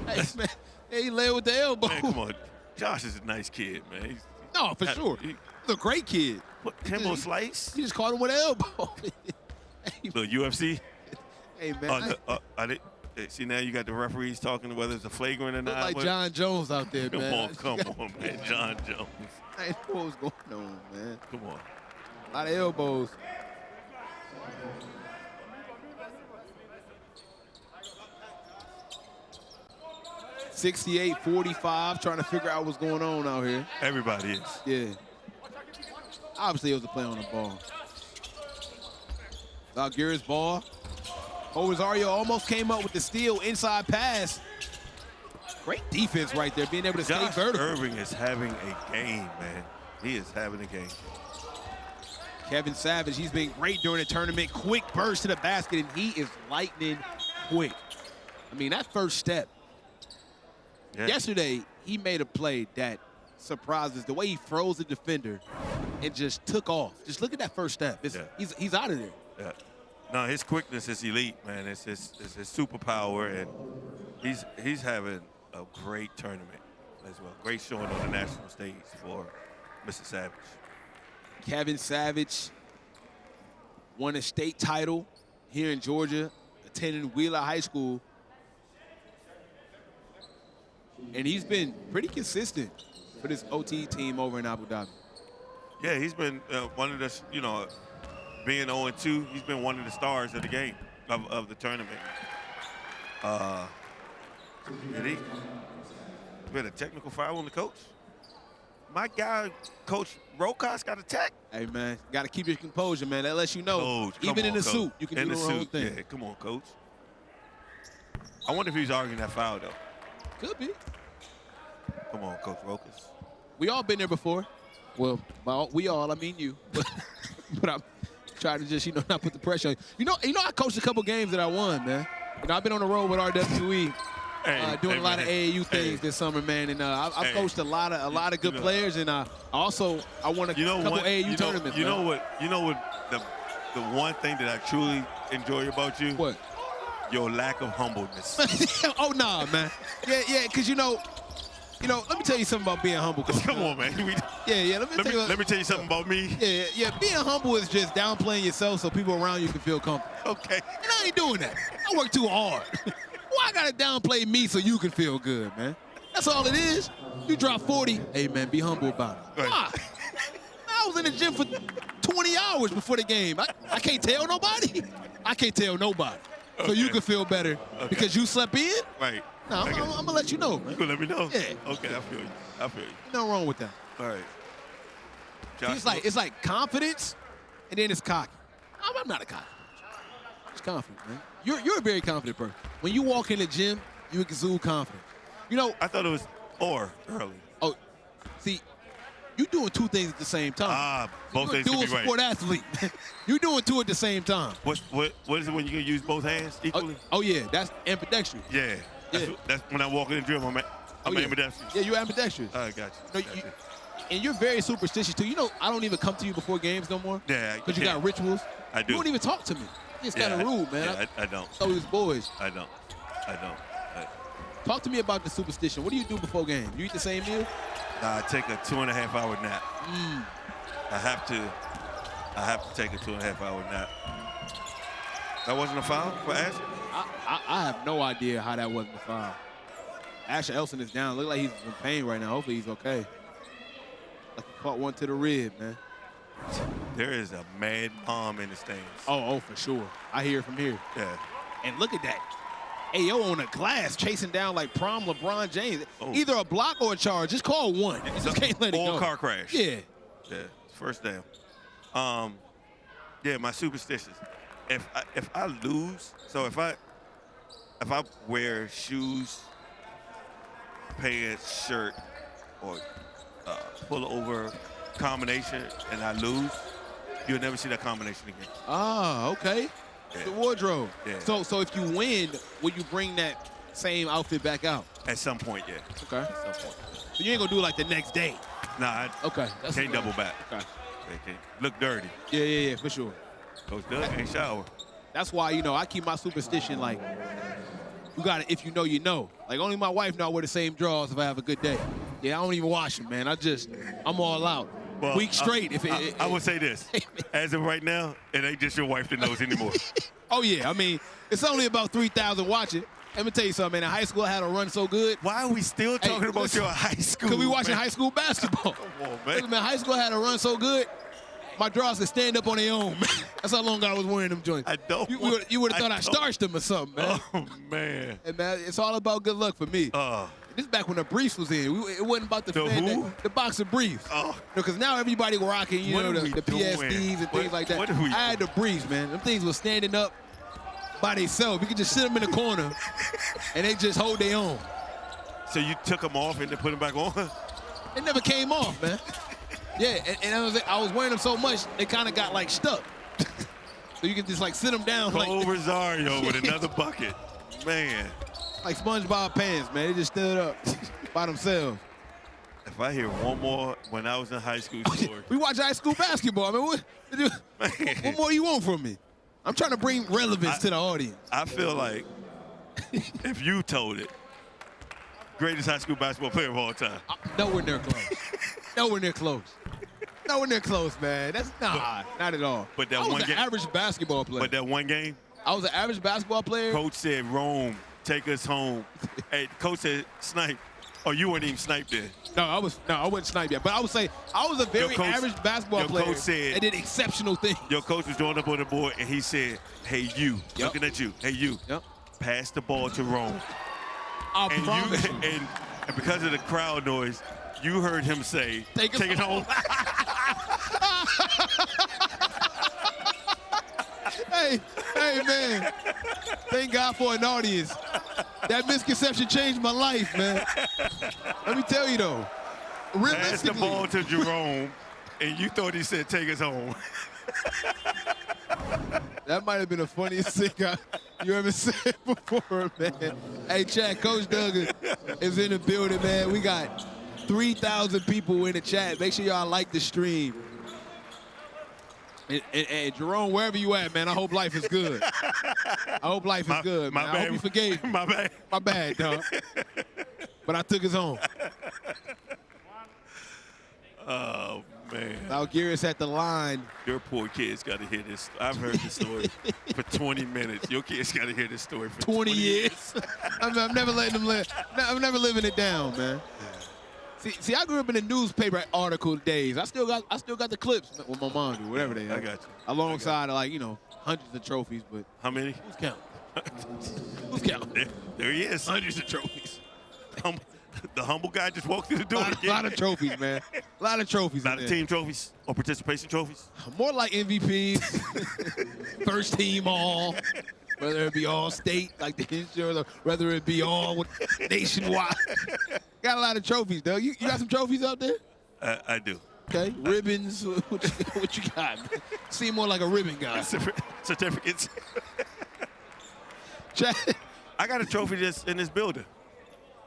Hey, man. Hey, he led with the elbow. Man, come on. Josh is a nice kid, man. No, for sure. He's a great kid. What, Kimbo Slice? You just caught him with an elbow. The UFC? Hey, man. See, now you got the referees talking whether it's a flagrant or not. Look like John Jones out there, man. Come on, man. John Jones. I didn't know what was going on, man. Come on. A lot of elbows. (68-45), trying to figure out what's going on out here. Everybody is. Yeah. Obviously, it was a play on the ball. Zalgiris ball. Rosario almost came up with the steal, inside pass. Great defense right there, being able to stay vertical. Irving is having a game, man. He is having a game. Kevin Savage, he's been great during the tournament. Quick burst to the basket, and he is lightning quick. I mean, that first step. Yeah. Yesterday, he made a play that surprises. The way he froze the defender and just took off. Just look at that first step. He's out of there. Yeah. No, his quickness is elite, man. It's his superpower, and he's having a great tournament as well. Great showing on the national stage for Mr. Savage. Kevin Savage won a state title here in Georgia, attending Wheeler High School. And he's been pretty consistent for this OTE team over in Abu Dhabi. Yeah, he's been one of the, being 0-2, he's been one of the stars of the game, of the tournament. Did he? Been a technical foul on the coach? My guy, Coach Rokas, got a tech. Hey, man, got to keep your composure, man. That lets you know, Coach, even in the Coach. suit, you can in do the wrong thing. Yeah, come on, Coach. I wonder if he's arguing that foul, though. Could be. Come on, Coach Rokas. We all been there before. Well, we all, I mean you. But I'm trying to just, not put the pressure on you. I coached a couple games that I won, man. I've been on the road with RWE. Doing a lot of AAU things this summer, man, and I've coached a lot of good players, and I won a couple AAU tournaments. You know what? The one thing that I truly enjoy about you? What? Your lack of humbleness. Oh nah, man. Yeah, because let me tell you something about being humble. Coach. Come on, man. Let me tell you something about me. Yeah. Being humble is just downplaying yourself so people around you can feel comfortable. Okay. And I ain't doing that. I work too hard. Why I gotta downplay me so you can feel good, man? That's all it is. You drop 40, hey man, be humble about it. Right. Why? I was in the gym for 20 hours before the game. I can't tell nobody. I can't tell nobody. So you can feel better because you slept in? Right. No, I'm gonna let you know, man. You gonna let me know? Yeah. Okay, I feel you. Nothing wrong with that. All right. Josh, it's like confidence, and then it's cocky. I'm not a cocky person. It's confident, man. You're a very confident person. When you walk in the gym, you exude confidence. I thought it was early. Oh, see, you doing two things at the same time. Both things You're a can be dual right. sport athlete. You're doing two at the same time. What is it when you can use both hands equally? Oh yeah, that's ambidextrous. Yeah. That's when I walk in the gym, I'm ambidextrous. Yeah, you're ambidextrous. I got you. And you're very superstitious too. I don't even come to you before games no more. Yeah, because you got rituals. I do. You don't even talk to me. It's kind of rude, man. Yeah, I don't. So these boys. I don't. Talk to me about the superstition. What do you do before game? You eat the same meal? I take a 2.5-hour nap. I have to take a 2.5-hour nap. That wasn't a foul for Asher? I have no idea how that wasn't a foul. Asher Elson is down. Look like he's in pain right now. Hopefully he's okay. Like he caught one to the rib, man. There is a mad palm in the stands. Oh, for sure. I hear it from here. Yeah. And look at that. Ayo on the glass, chasing down like prom LeBron James. Oh. Either a block or a charge. Just call one. You just can't let it go. Or a car crash. Yeah. Yeah, first down. Yeah, my superstitions. If I lose, so if I wear shoes, pants, shirt, or pull-over combination, and I lose, you'll never see that combination again. Ah, okay. Yeah. The wardrobe. Yeah. So if you win, will you bring that same outfit back out? At some point, yeah. Okay. At some point. So you ain't gonna do it like the next day. Nah, Okay. I can't double back. Okay. They can't look dirty. Yeah, for sure. Coach Doug ain't shower. That's why, I keep my superstition like, you got it, if you know, you know. Like, only my wife know I wear the same drawers if I have a good day. Yeah, I don't even wash them, man. I'm all out. Well, Week straight. I would say this. As of right now, it ain't just your wife that knows anymore. Oh, yeah. I mean, it's only about 3,000 watching. Let me tell you something, man. In high school, I had a run so good. Why are we still talking about your high school? Because we watching man? high school basketball. Come on, man. Listen, man, high school had a run so good, my drawers could stand up on their own, man. That's how long I was wearing them joints. You would have thought I starched them or something, man. Oh, man. And, man, it's all about good luck for me. This is back when the briefs was in. It wasn't about the boxer briefs. Oh. Because now everybody rocking, the PSDs and things like that. I had the briefs, man. Them things was standing up by themselves. You could just sit them in the corner, and they just hold their own. So you took them off and then put them back on? It never came off, man. Yeah, and I was wearing them so much, they kind of got, like, stuck. So you could just, like, sit them down. Cole like, Rosario with another bucket. Man. Like SpongeBob pants, man. They just stood up by themselves. If I hear one more when I was in high school story. We watch high school basketball. I mean, what more you want from me? I'm trying to bring relevance to the audience. I feel like if you told it, greatest high school basketball player of all time. Nowhere near close. Nowhere near close. Nowhere near close, man. That's not at all. But that I was one an game, average basketball player. But that one game, I was an average basketball player. Coach said, Rome, take us home. Hey, Coach said, snipe. Oh, you weren't even sniped then. I wasn't sniped yet. But I would say I was a very average basketball player. Coach said, and did exceptional things. Your coach was drawing up on the board, and he said, hey, you, looking at you, hey, you, pass the ball to Rome. I promise you. And because of the crowd noise, you heard him say, take it home. Hey, man. Thank God for an audience. That misconception changed my life, man. Let me tell you, though. Pass the ball to Jerome, and you thought he said, take us home. That might have been the funniest thing you ever said before, man. Hey, chat, Coach Doug is in the building, man. We got 3,000 people in the chat. Make sure y'all like the stream. And Jerome, wherever you at, man, I hope life is good. I hope life is good, man. I hope you forgave me. My bad. My bad, dog. But I took his home. Oh, man. Zalgiris at the line. Your poor kids got to hear this. I've heard this story for 20 minutes. Your kids got to hear this story for 20 years. I'm never letting them live. I'm never living it down, man. See, I grew up in the newspaper article days. I still got the clips with my mom do, whatever they are. I got you. Alongside of, like, hundreds of trophies, but how many? Who's counting? Who's counting? There he is. Hundreds of trophies. The humble guy just walked through the door. A lot of trophies, man. A lot of trophies. A lot of team trophies or participation trophies. More like MVPs, first team all, whether it be all state, like the insurance, or whether it be all nationwide. Got a lot of trophies, though. You got some trophies out there? I do. Okay, ribbons. What you got? Man? Seem more like a ribbon guy. Certificates. I got a trophy that's in this building.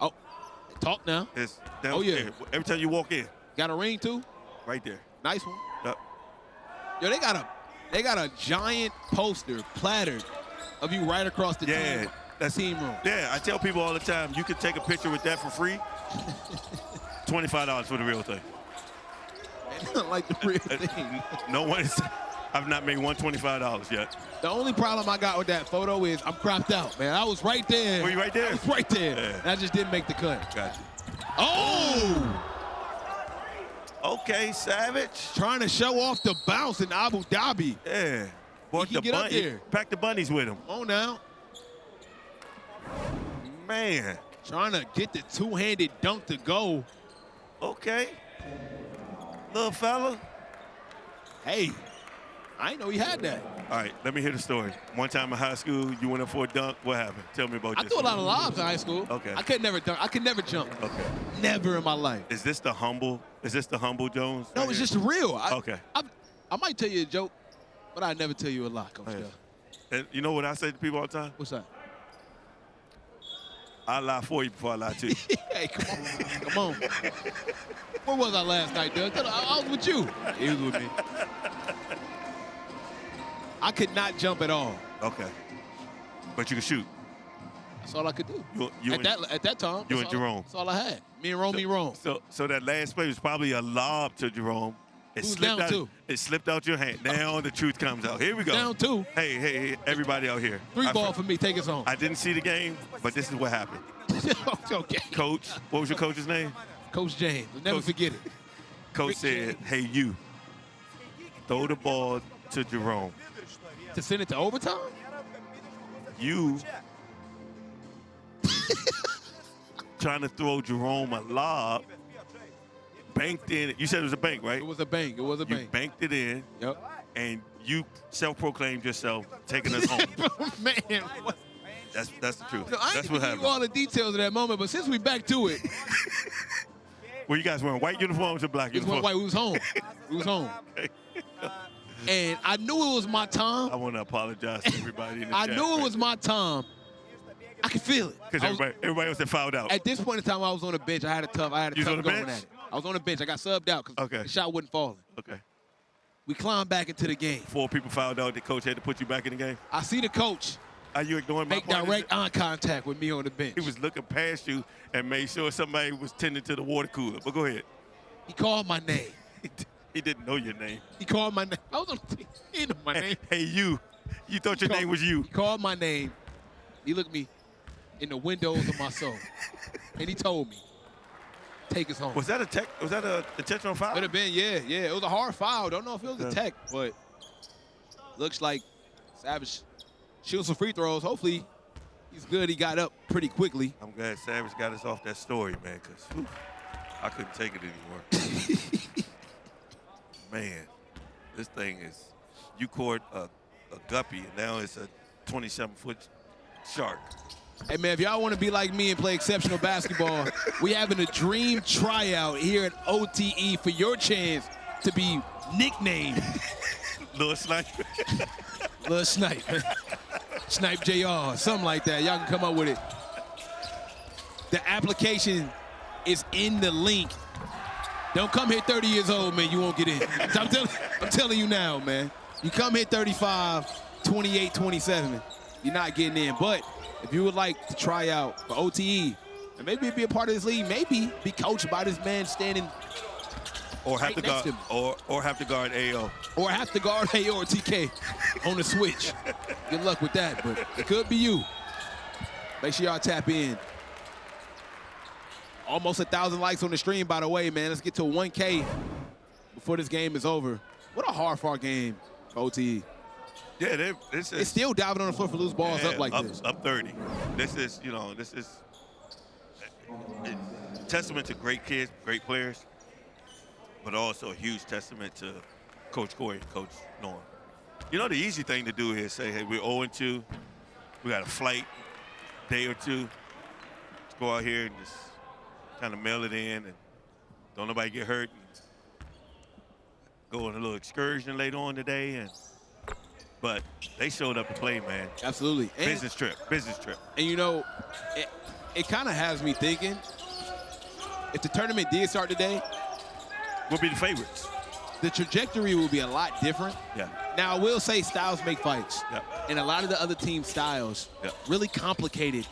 Oh, talk now. It's yeah. Every time you walk in. Got a ring too? Right there. Nice one. Yep. Yo, they got a giant poster plattered of you right across the team. That's team room. Yeah, I tell people all the time, you can take a picture with that for free. $25 for the real thing. Not like the real thing. No one is. I've not made $125 yet. The only problem I got with that photo is I'm cropped out, man. I was right there. Were you right there? I was right there. Yeah. And I just didn't make the cut. Gotcha. Oh! Okay, Savage. Trying to show off the bounce in Abu Dhabi. Yeah. He can get up there. Pack the bunnies with him. Oh, now. Man. Trying to get the two-handed dunk to go. Okay. little fella. Hey, I didn't know he had that. All right, let me hear the story. One time in high school, you went up for a dunk. What happened? Tell me about I this. threw a lot of lobs in high school. Okay. I could never dunk. I could never jump. Okay. Never in my life. Is this the humble Jones? No, it's just real. Okay. I might tell you a joke, but I never tell you a lie, Coach. Hey. Dell. And you know what I say to people all the time? What's that? I lie for you before I lie to you. Hey, come on. Where was I last night, Doug? I was with you. He was with me. I could not jump at all. Okay. But you can shoot. That's all I could do. At that time. You and Jerome. That's all I had. Me and Rome. So that last play was probably a lob to Jerome. It slipped out. It slipped out your hand. Now the truth comes out. Here we go. Down 2. Hey, everybody out here. 3 ball for me. Take us home. I didn't see the game, but this is what happened. Okay. Coach, what was your coach's name? Coach James. Never forget it. Coach said, hey, you, throw the ball to Jerome. To send it to overtime? You trying to throw Jerome a lob, banked in. You said it was a bank, right? It was a bank. You banked it in. Yep. And you self-proclaimed yourself taking us home. Man, what? That's the truth. No, I That's ain't what give happened. you all the details of that moment, but since we back to it. Were you guys wearing white uniforms or black uniforms? White. We was home. We was home. And I knew it was my time. I want to apologize to everybody in the I chat. knew it was my time. I could feel it. Because everybody else had fouled out. At this point in time, I was on the bench. I had a tough You was on the going bench? at it. I was on the bench. I got subbed out because the shot wasn't falling. Okay. We climbed back into the game. 4 people fouled out. The coach had to put you back in the game. I see the coach. Are you ignoring my make part? direct eye contact with me on the bench. He was looking past you and made sure somebody was tending to the water cooler. But go ahead. He called my name. He didn't know your name. He called my name. I was on the team. He didn't know my name. Hey, you. You thought your name was you. He called my name. He looked me in the windows of my soul. And he told me, take us home. Was that a intentional foul? Could have been, yeah. It was a hard foul. Don't know if it was a tech, but looks like Savage shooting some free throws. Hopefully, he's good. He got up pretty quickly. I'm glad Savage got us off that story, man, because I couldn't take it anymore. Man, this thing is, you caught a guppy, and now it's a 27-foot shark. Hey, man, if y'all want to be like me and play exceptional basketball, we having a dream tryout here at OTE for your chance to be nicknamed Lil Sniper. Lil Sniper. Snipe JR, something like that. Y'all can come up with it. The application is in the link. Don't come here 30 years old, man. You won't get in. I'm telling you now, man. You come here 35, 28, 27, you're not getting in. But if you would like to try out for OTE and maybe be a part of this league, maybe be coached by this man standing or have right to next guard, to me. or have to guard AO. Or have to guard AO or TK on the switch. Good luck with that, but it could be you. Make sure y'all tap in. Almost 1,000 likes on the stream, by the way, man. Let's get to 1K before this game is over. What a hard-fought game for OTE. Yeah, it's still diving on the floor for loose balls yeah, up like this. Up 30. This is a testament to great kids, great players, but also a huge testament to Coach Corey and Coach Norm. You know, the easy thing to do is say, hey, we're 0-2. We got a flight, day or two. Let's go out here and just kind of mail it in and don't nobody get hurt. And go on a little excursion later on today. But they showed up to play, man. Absolutely. Business trip. And, you know, it kind of has me thinking, if the tournament did start today, we'll be the favorites. The trajectory will be a lot different. Yeah. Now, I will say styles make fights. Yeah. And a lot of the other team styles really complicated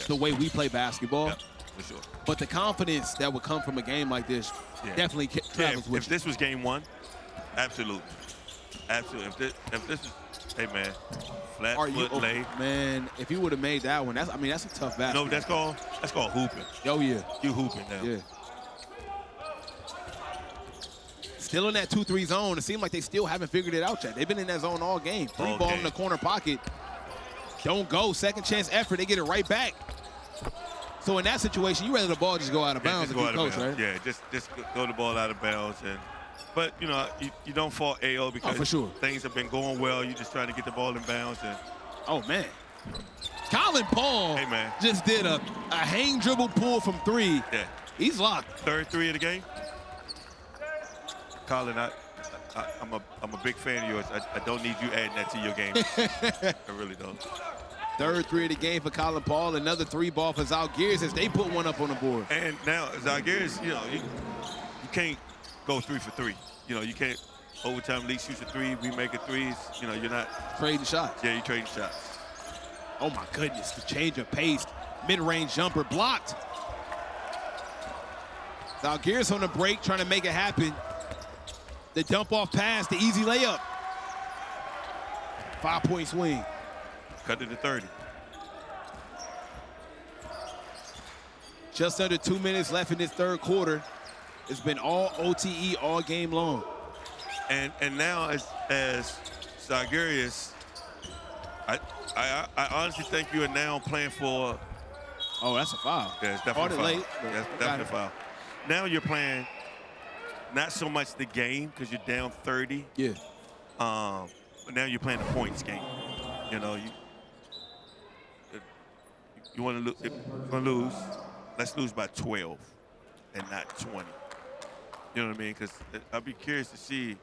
the way we play basketball. Yeah, for sure. But the confidence that would come from a game like this definitely travels with if this was game one, absolutely. Absolutely. If this is, hey, man, flat foot lay. Man, if you would have made that one, that's a tough basketball. No, that's called hooping. Oh, yeah. You hooping now. Yeah. Still in that 2-3 zone. It seems like they still haven't figured it out yet. They've been in that zone all game. Three ball in the corner pocket. Don't go. Second chance effort. They get it right back. So in that situation, you rather the ball just go out of bounds and be coached, right? Yeah, just go the ball out of bounds. And But, you know, you don't fault AO because for sure. things have been going well. You're just trying to get the ball in bounds. And Oh, man. Colin Paul just did a hang dribble pull from 3. Yeah. He's locked. Third 3 of the game. Colin, I'm a big fan of yours. I don't need you adding that to your game. I really don't. Third 3 of the game for Colin Paul. Another 3 ball for Zalgiris as they put one up on the board. And now Zalgiris, you know, you can't go 3 for 3. You know, you can't overtime lead shoots a 3, we make a 3s. You know, you're not trading shots. Yeah, you're trading shots. Oh my goodness, the change of pace. Mid-range jumper blocked. Zalgiris on the break trying to make it happen. The dump off pass, the easy layup. 5-point swing. Cut it to 30. Just under 2 minutes left in this third quarter. It's been all OTE all game long. And now as Zalgiris, I honestly think you are now playing for. Oh, that's a foul. Yeah, it's definitely a foul. Late, That's definitely a foul. Now you're playing not so much the game because you're down 30. Yeah. But now you're playing the points game. You know, you want to lose. Let's lose by 12 and not 20. You know what I mean? Because I'd be curious to see,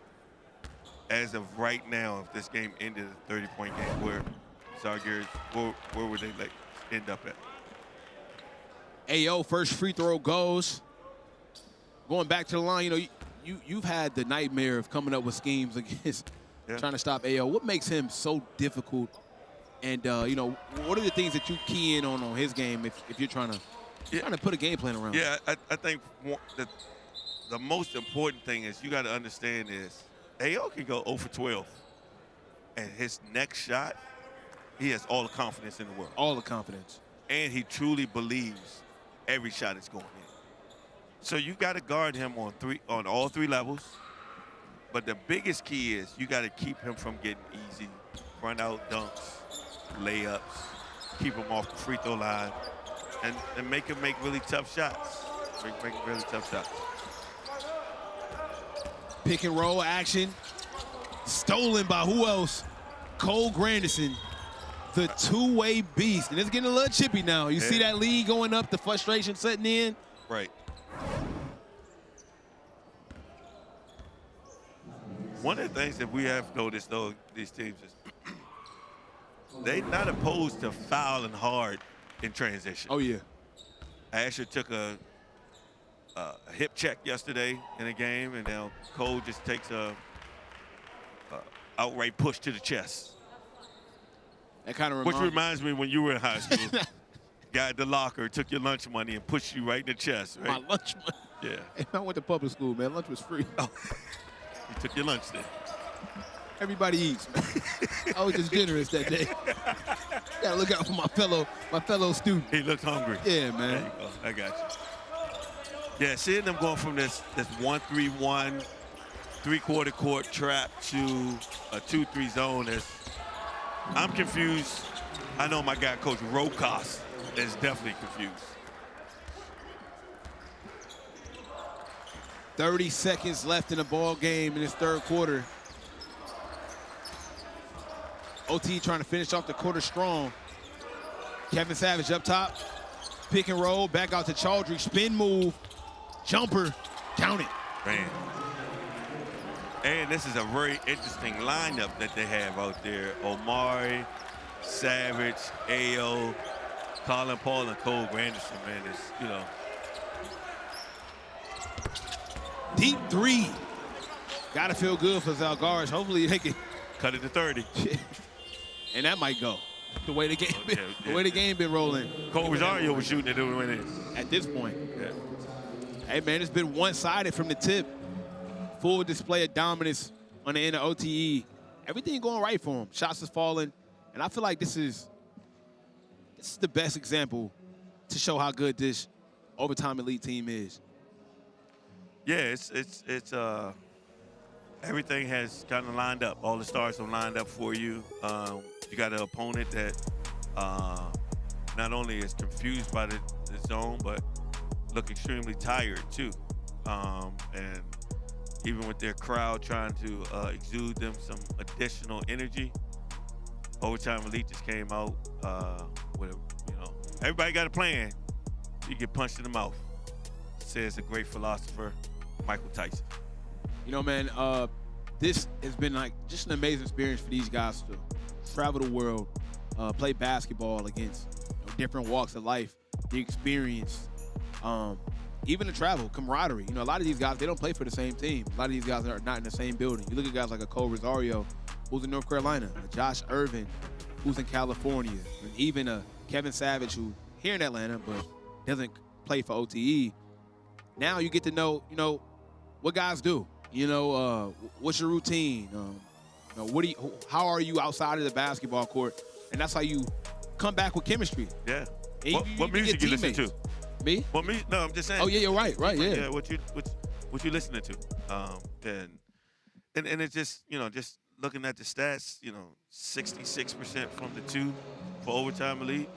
as of right now, if this game ended a 30-point game, where Zalgiris, where would they end up at? AO first free throw goes. Going back to the line, you know, you've had the nightmare of coming up with schemes against trying to stop AO. What makes him so difficult? And you know, what are the things that you key in on his game if you're trying to put a game plan around? Yeah, I think the most important thing is you got to understand is AO can go 0 for 12, and his next shot, he has all the confidence in the world. All the confidence. And he truly believes every shot is going in. So you got to guard him on all 3 levels. But the biggest key is you got to keep him from getting easy front out dunks, layups, keep him off the free throw line, and make him make really tough shots. Make really tough shots. Pick and roll action. Stolen by who else? Cole Granderson, the two-way beast. And it's getting a little chippy now. You see that lead going up, the frustration setting in? Right. One of the things that we have noticed, though, these teams is they're not opposed to fouling hard in transition. Oh, yeah. Asher took a hip check yesterday in a game, and now Cole just takes a outright push to the chest. That kind of Which reminds me when you were in high school. Guy at the locker took your lunch money and pushed you right in the chest, right? My lunch money? Yeah. Hey, I went to public school, man. Lunch was free. Oh. He took your lunch then. Everybody eats, man. I was just generous that day. Gotta look out for my fellow student. He looked hungry. Yeah, man. There you go. I got you. Yeah, seeing them going from this 1-3-1, 3-quarter court trap to a 2-3 zone I'm confused. I know my guy, Coach Rokas, is definitely confused. 30 seconds left in the ball game in this third quarter. OT trying to finish off the quarter strong. Kevin Savage up top. Pick and roll, back out to Chaudhry. Spin move, jumper, count it. Man. And this is a very interesting lineup that they have out there. Omari, Savage, AO, Colin Paul, and Cole Granderson, man. It's, you know. Deep 3. Gotta feel good for Zalgiris. Hopefully they can cut it to 30. And that might go. The way the game the way the game been rolling. Cole Rosario was shooting it and went in. At this point. Yeah. Hey man, it's been one-sided from the tip. Full display of dominance on the end of OTE. Everything going right for him. Shots is falling. And I feel like this is the best example to show how good this overtime elite team is. Yeah, it's everything has kind of lined up. All the stars have lined up for you. You got an opponent that not only is confused by the zone, but look extremely tired too. And even with their crowd trying to exude them some additional energy. Overtime Elite just came out with a, everybody got a plan. You get punched in the mouth, says a great philosopher, Michael Tyson. Man, this has been like just an amazing experience for these guys to travel the world, play basketball against different walks of life, the experience, even the travel, camaraderie. A lot of these guys, they don't play for the same team. A lot of these guys are not in the same building. You look at guys like a Cole Rosario, who's in North Carolina, a Josh Irvin, who's in California, and even a Kevin Savage, who here in Atlanta, but doesn't play for OTE. Now you get to know, what guys do. What's your routine? How are you outside of the basketball court? And that's how you come back with chemistry. Yeah. And What music you listen to? Me? What music? No, I'm just saying. Oh yeah, you're right. Yeah. Yeah. What you listening to? And it's just just looking at the stats. 66% from the 2 for overtime elite,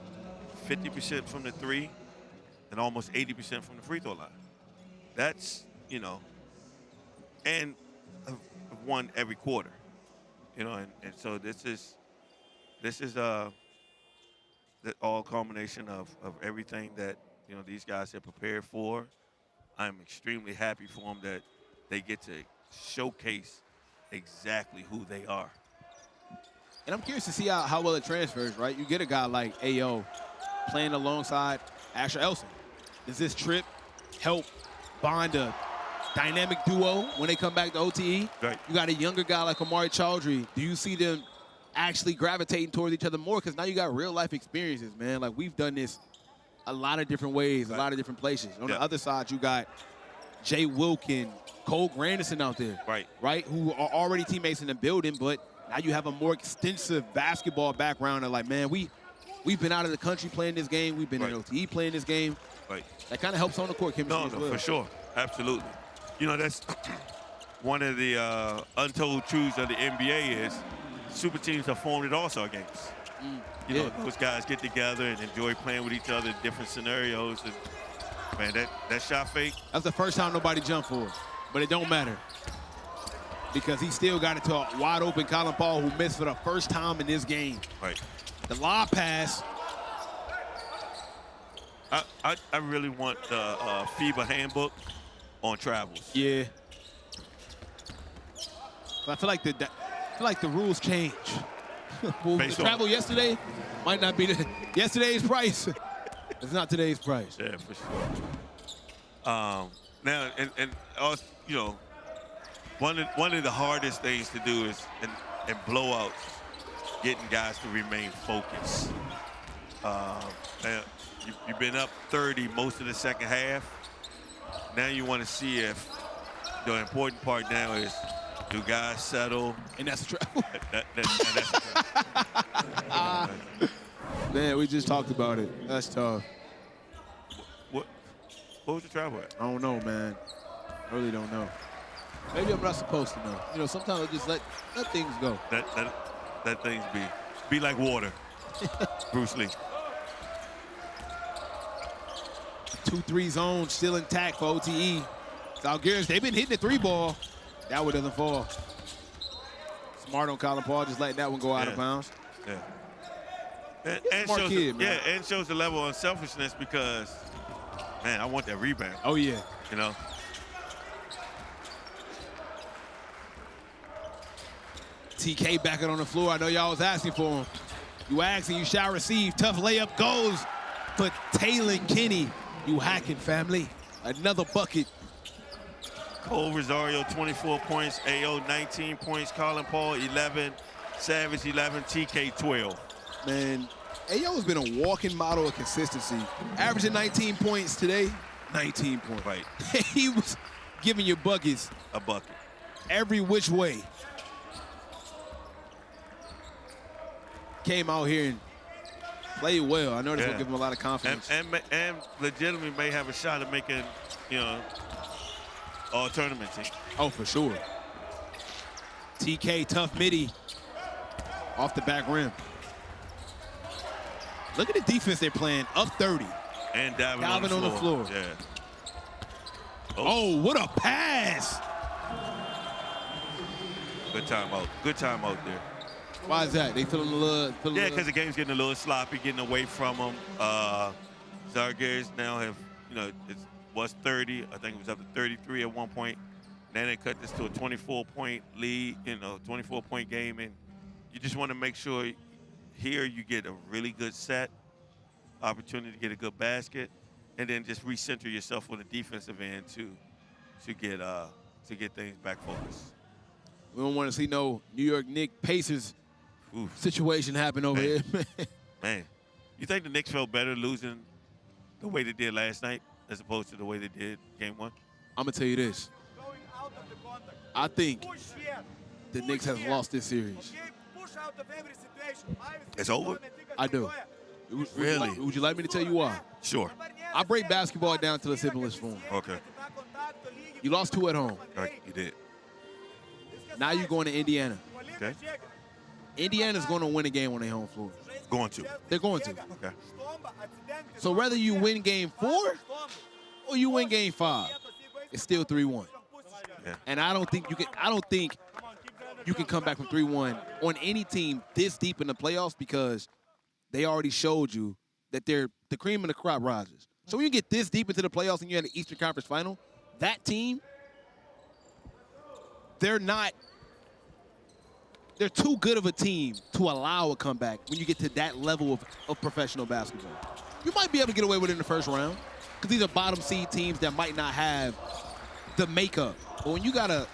50% from the 3, and almost 80% from the free throw line. That's and have won every quarter, and so this is the all culmination of everything that these guys have prepared for. I'm extremely happy for them that they get to showcase exactly who they are. And I'm curious to see how well it transfers, right? You get a guy like AO playing alongside Asher Elson. Does this trip help bond a dynamic duo when they come back to OTE? Right. You got a younger guy like Amari Chaudhry. Do you see them actually gravitating towards each other more? Because now you got real life experiences, man. Like, we've done this a lot of different ways, a lot of different places. On the other side, you got Jay Wilkin, Cole Granderson out there, right, who are already teammates in the building, but now you have a more extensive basketball background. And like, man, we've been out of the country playing this game. We've been in OTE playing this game. Right. That kind of helps on the court chemistry as well. For sure. Absolutely. That's one of the untold truths of the NBA is super teams are formed at All-Star games. Those guys get together and enjoy playing with each other in different scenarios. And, man, that shot fake. That's the first time nobody jumped for it. But it don't matter. Because he still got it to a wide open Colin Paul, who missed for the first time in this game. Right. The lob pass. I really want the FIBA handbook on travels. Yeah. But I feel like the rules change. The travel yesterday might not be yesterday's price. It's not today's price. Yeah, for sure. Now, and also, one of the hardest things to do is in blowouts, getting guys to remain focused. You've been up 30 most of the second half. Now you want to see if the important part now is, do guys settle? And that's the travel. That's the travel. Man, we just talked about it. That's tough. What was the travel at? I don't know, man. I really don't know. Maybe I'm not supposed to know. Sometimes I just let things go. Let things be like water. Bruce Lee. 2-3 zone still intact for OTE. Zalgiris, they've been hitting the 3-ball. That one doesn't fall. Smart on Colin Paul, just letting that one go out of bounds. Yeah. And smart shows kid, man. And shows the level of selfishness because, man, I want that rebound. Oh, yeah. TK back it on the floor. I know y'all was asking for him. You ask and you shall receive. Tough layup goes for Taylen Kinney. You hacking, family. Another bucket. Cole Rosario, 24 points. AO, 19 points. Colin Paul, 11. Savage, 11. TK, 12. Man, AO has been a walking model of consistency. Averaging 19 points today, 19 points. Right. He was giving you buckets. A bucket. Every which way. Came out here and played well. I know this will give him a lot of confidence. And legitimately may have a shot at making, all-tournament team. Oh, for sure. TK, tough midi. Off the back rim. Look at the defense they're playing. Up 30. And diving on the floor. Yeah. Oh, what a pass. Good time out. Good time out there. Why is that? They feeling a little. Yeah, because the game's getting a little sloppy, getting away from them. Zalgiris now have, it was 30. I think it was up to 33 at one point. Then they cut this to a 24-point lead, 24-point game, and you just want to make sure here you get a really good set, opportunity to get a good basket, and then just recenter yourself on the defensive end to get things back focused. We don't want to see no New York Knicks Pacers situation happen over here. Man, you think the Knicks felt better losing the way they did last night as opposed to the way they did game 1? I'm going to tell you this. I think the Knicks have lost this series. It's over? I do. Really? Would you like me to tell you why? Sure. I break basketball down to the simplest form. Okay. You lost 2 at home. Right, you did. Now you're going to Indiana. Okay. Indiana's going to win a game on their home floor. Going to. They're going to. Okay. So whether you win game 4 or you win game 5, it's still 3-1. Yeah. And I don't think you can come back from 3-1 on any team this deep in the playoffs because they already showed you that they're the cream of the crop rises. So when you get this deep into the playoffs and you're in the Eastern Conference Final, that team, they're too good of a team to allow a comeback when you get to that level of professional basketball. You might be able to get away with it in the first round because these are bottom seed teams that might not have the makeup. But when you got a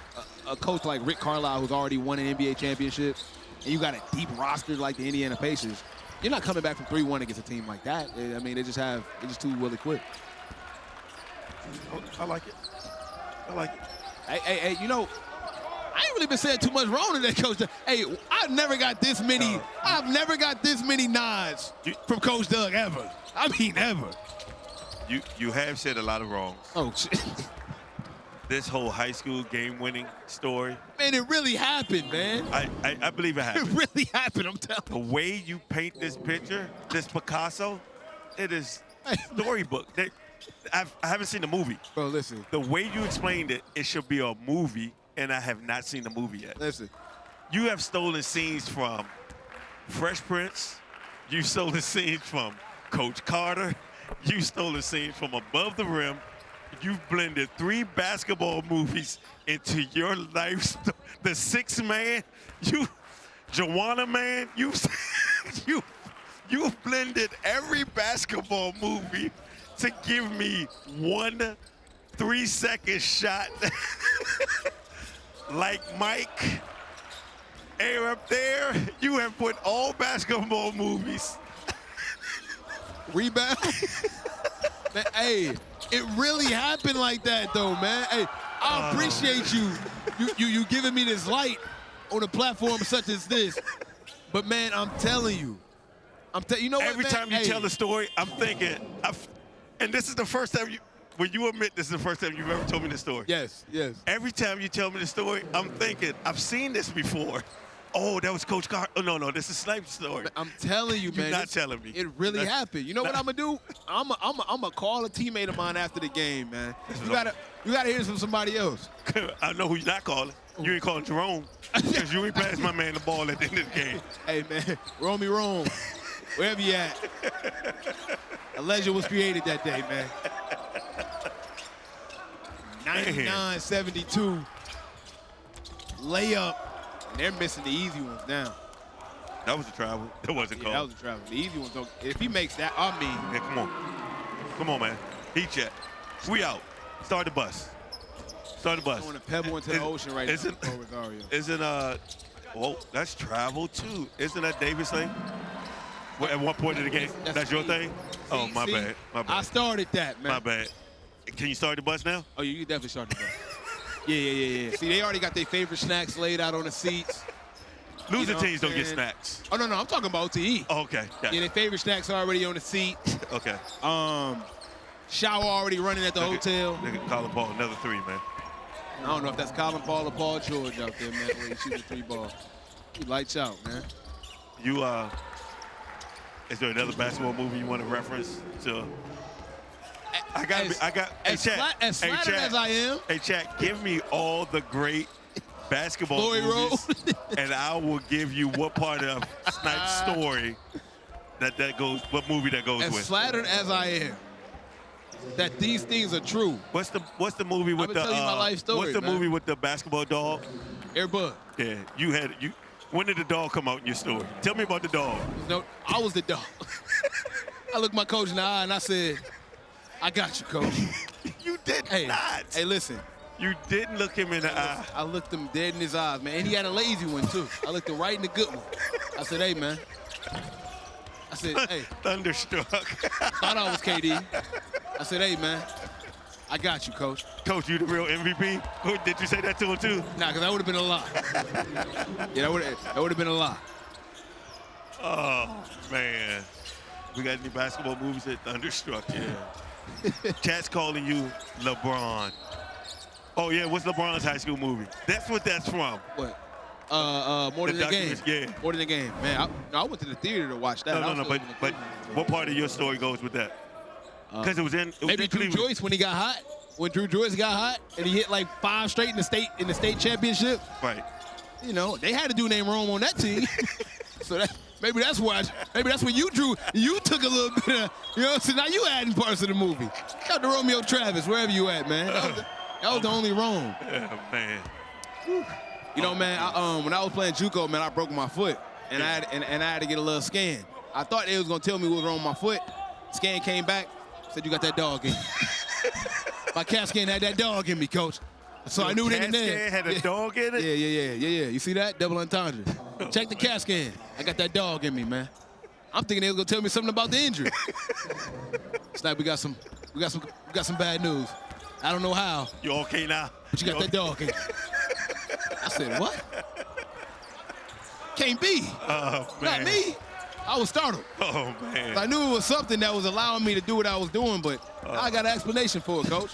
coach like Rick Carlisle who's already won an NBA championship and you got a deep roster like the Indiana Pacers, you're not coming back from 3-1 against a team like that. I mean, they're just too well equipped. I like it. I like it. Hey, I ain't really been saying too much wrong today, Coach. Hey, I've never got this many nods from Coach Doug ever. I mean, ever. You have said a lot of wrongs. Oh, shit. This whole high school game-winning story. Man, it really happened, man. I believe it happened. It really happened, I'm telling you. The way you paint this picture, this Picasso, it is storybook. I haven't seen the movie. Bro, listen. The way you explained it, it should be a movie, and I have not seen the movie yet. Listen. You have stolen scenes from Fresh Prince. You've stolen scenes from Coach Carter. You've stolen scenes from Above the Rim. You've blended 3 basketball movies into your life. The Sixth Man, Joanna Man, you've blended every basketball movie to give me one 3-second shot like Mike. Air up there, you have put all basketball movies. Rebound. Man, hey, it really happened like that, though, man. Hey, I appreciate you giving me this light on a platform such as this. But, man, I'm telling you. You know what, Every man? time you tell the story, I'm thinking, and this is the first time when you admit this is the first time you've ever told me this story. Yes, yes. Every time you tell me the story, I'm thinking, I've seen this before. Oh, that was Coach Carter. Oh, no, this is Snipe's story. I'm telling you, man. You're not telling me. It really happened. You know what I'm going to do? I'm gonna call a teammate of mine after the game, man. You gotta hear this from somebody else. I know who you're not calling. You ain't calling Jerome because you ain't passed my man the ball at the end of the game. Hey, man, Rome, wherever you at. A legend was created that day, man. 99-72. Layup. And they're missing the easy ones now. That was a travel. That wasn't called. That was a travel. The easy ones don't. If he makes that, I mean. Yeah, come on. Come on, man. Heat check. We out. Start the bus. Start the bus. Throwing a pebble into the ocean right now. Rosario. That's travel too. Isn't that Davis thing? At one point in the game, that's your thing? Oh, my bad. My bad. I started that, man. My bad. Can you start the bus now? Oh, you can definitely start the bus. Yeah. See, they already got their favorite snacks laid out on the seats. Losing teams don't get snacks. Oh, no, I'm talking about OTE. Oh, okay. Yeah, their favorite snacks are already on the seat. Okay. Shower already running at the hotel. Nigga, Colin Paul, another 3, man. I don't know if that's Colin Paul or Paul George out there, man, where he shoots a 3-ball. He lights out, man. Is there another basketball movie you want to reference to? As flattered as I am. Hey, chat, give me all the great basketball movies, and I will give you what part of Snipe's story that goes, what movie that goes with. As flattered as I am that these things are true. What's the movie with tell you my life story, what's the man. movie with the basketball dog? Air Bud. Yeah, when did the dog come out in your story? Tell me about the dog. No, I was the dog. I looked my coach in the eye and I said, I got you, coach. You did not. Hey, listen. You didn't look him in the eye. I looked him dead in his eyes, man. And he had a lazy one, too. I looked him right in the good one. I said, hey, man. I said, hey. Thunderstruck. Thought I was KD. I said, hey, man. I got you, coach. Coach, you the real MVP? Did you say that to him, too? Nah, because that would have been a lie. Yeah, that would have been a lie. Oh, man. We got any basketball movies that Thunderstruck? Yeah. Chat's calling you LeBron. Oh, yeah, what's LeBron's high school movie? That's what that's from. What? More Than a Game. Yeah. More Than a Game. Man, I went to the theater to watch that. No, but what part of your story goes with that? Because it was in maybe Drew Joyce when he got hot. When Drew Joyce got hot and he hit like 5 straight in the state championship. Right. You know, they had to do name wrong on that team. So maybe that's where you took a little bit of, you know, so now you adding parts of the movie. Shout out to Romeo Travis, wherever you at, man. That was the only wrong. Yeah, man. You know, man, when I was playing JUCO, man, I broke my foot. And I had to get a little scan. I thought they was gonna tell me what was wrong with my foot. Scan came back, said you got that dog in you. My CAT scan had that dog in me, coach. So I knew it in there. CAT scan had a dog in it? Yeah. You see that? Double entendre. Check the CAT scan. I got that dog in me, man. I'm thinking they was gonna tell me something about the injury. Snipe, we got some bad news. I don't know how. You okay now? But you got that dog in you. I said, what? Can't be. Oh, man. Not me. I was startled. Oh, man. I knew it was something that was allowing me to do what I was doing, but I got an explanation for it, coach.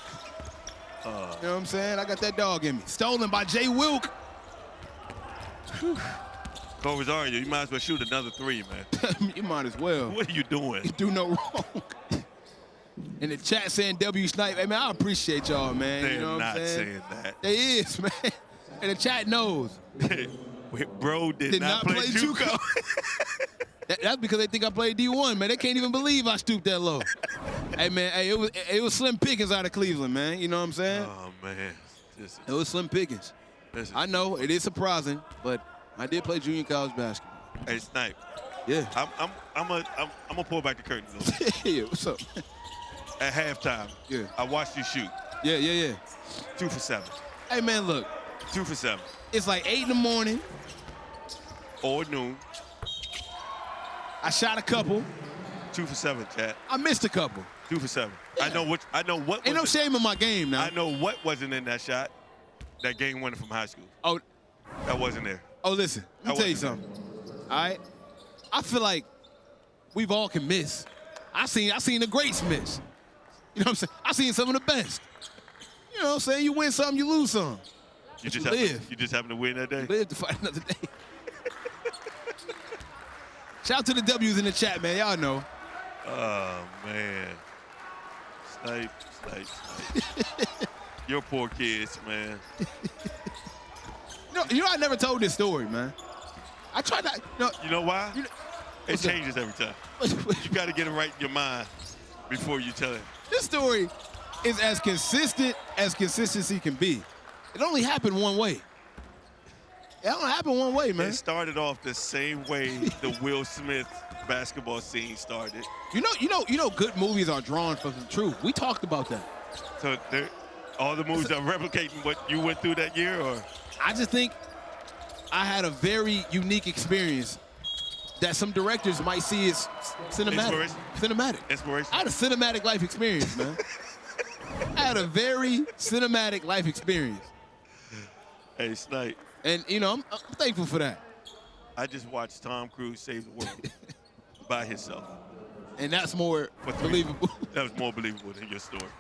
You know what I'm saying? I got that dog in me. Stolen by Jay Wilk. Coach Rosario, you might as well shoot another 3, man. You might as well. What are you doing? You do no wrong. In the chat saying W Snipe, hey, man, I appreciate y'all, man. They're you know what not I'm saying that. They is, man. And the chat knows. Bro did not play JUCO. That's because they think I played D1, man. They can't even believe I stooped that low. Hey, man, it was slim pickings out of Cleveland, man. You know what I'm saying? Oh, man. It was slim pickings. I know, it is surprising, but I did play junior college basketball. Hey, Snipe. Yeah. I'm gonna pull back the curtain a little bit. Yeah, what's up? At halftime, I watched you shoot. Yeah. 2 for 7. Hey, man, look. 2 for 7. It's like 8 in the morning. Or noon. I shot a couple. 2 for 7, Chad. I missed a couple. 2 for 7. Yeah. I know what. Ain't no shame in my game now. I know what wasn't in that shot. That game winner from high school. Oh. That wasn't there. Oh, listen. Let me tell you something. All right? I feel like we've all can miss. I seen the greats miss. You know what I'm saying? I seen some of the best. You know what I'm saying? You win some, you lose some. You just happen to win that day? Live to fight another day. Shout out to the W's in the chat, man. Y'all know. Oh, man. Snipe. Your poor kids, man. You know, I never told this story, man. I tried to. You know why? It changes every time. You got to get it right in your mind before you tell it. This story is as consistent as consistency can be. It only happened one way. It only happened one way, man. It started off the same way the Will Smith basketball scene started. You know, good movies are drawn from the truth. We talked about that. So all the movies are replicating what you went through that year, or? I just think I had a very unique experience that some directors might see as cinematic. Inspiration. I had a cinematic life experience, man. I had a very cinematic life experience. Hey, Snipe. And, you know, I'm thankful for that. I just watched Tom Cruise save the world by himself. And that's more believable. That was more believable than your story.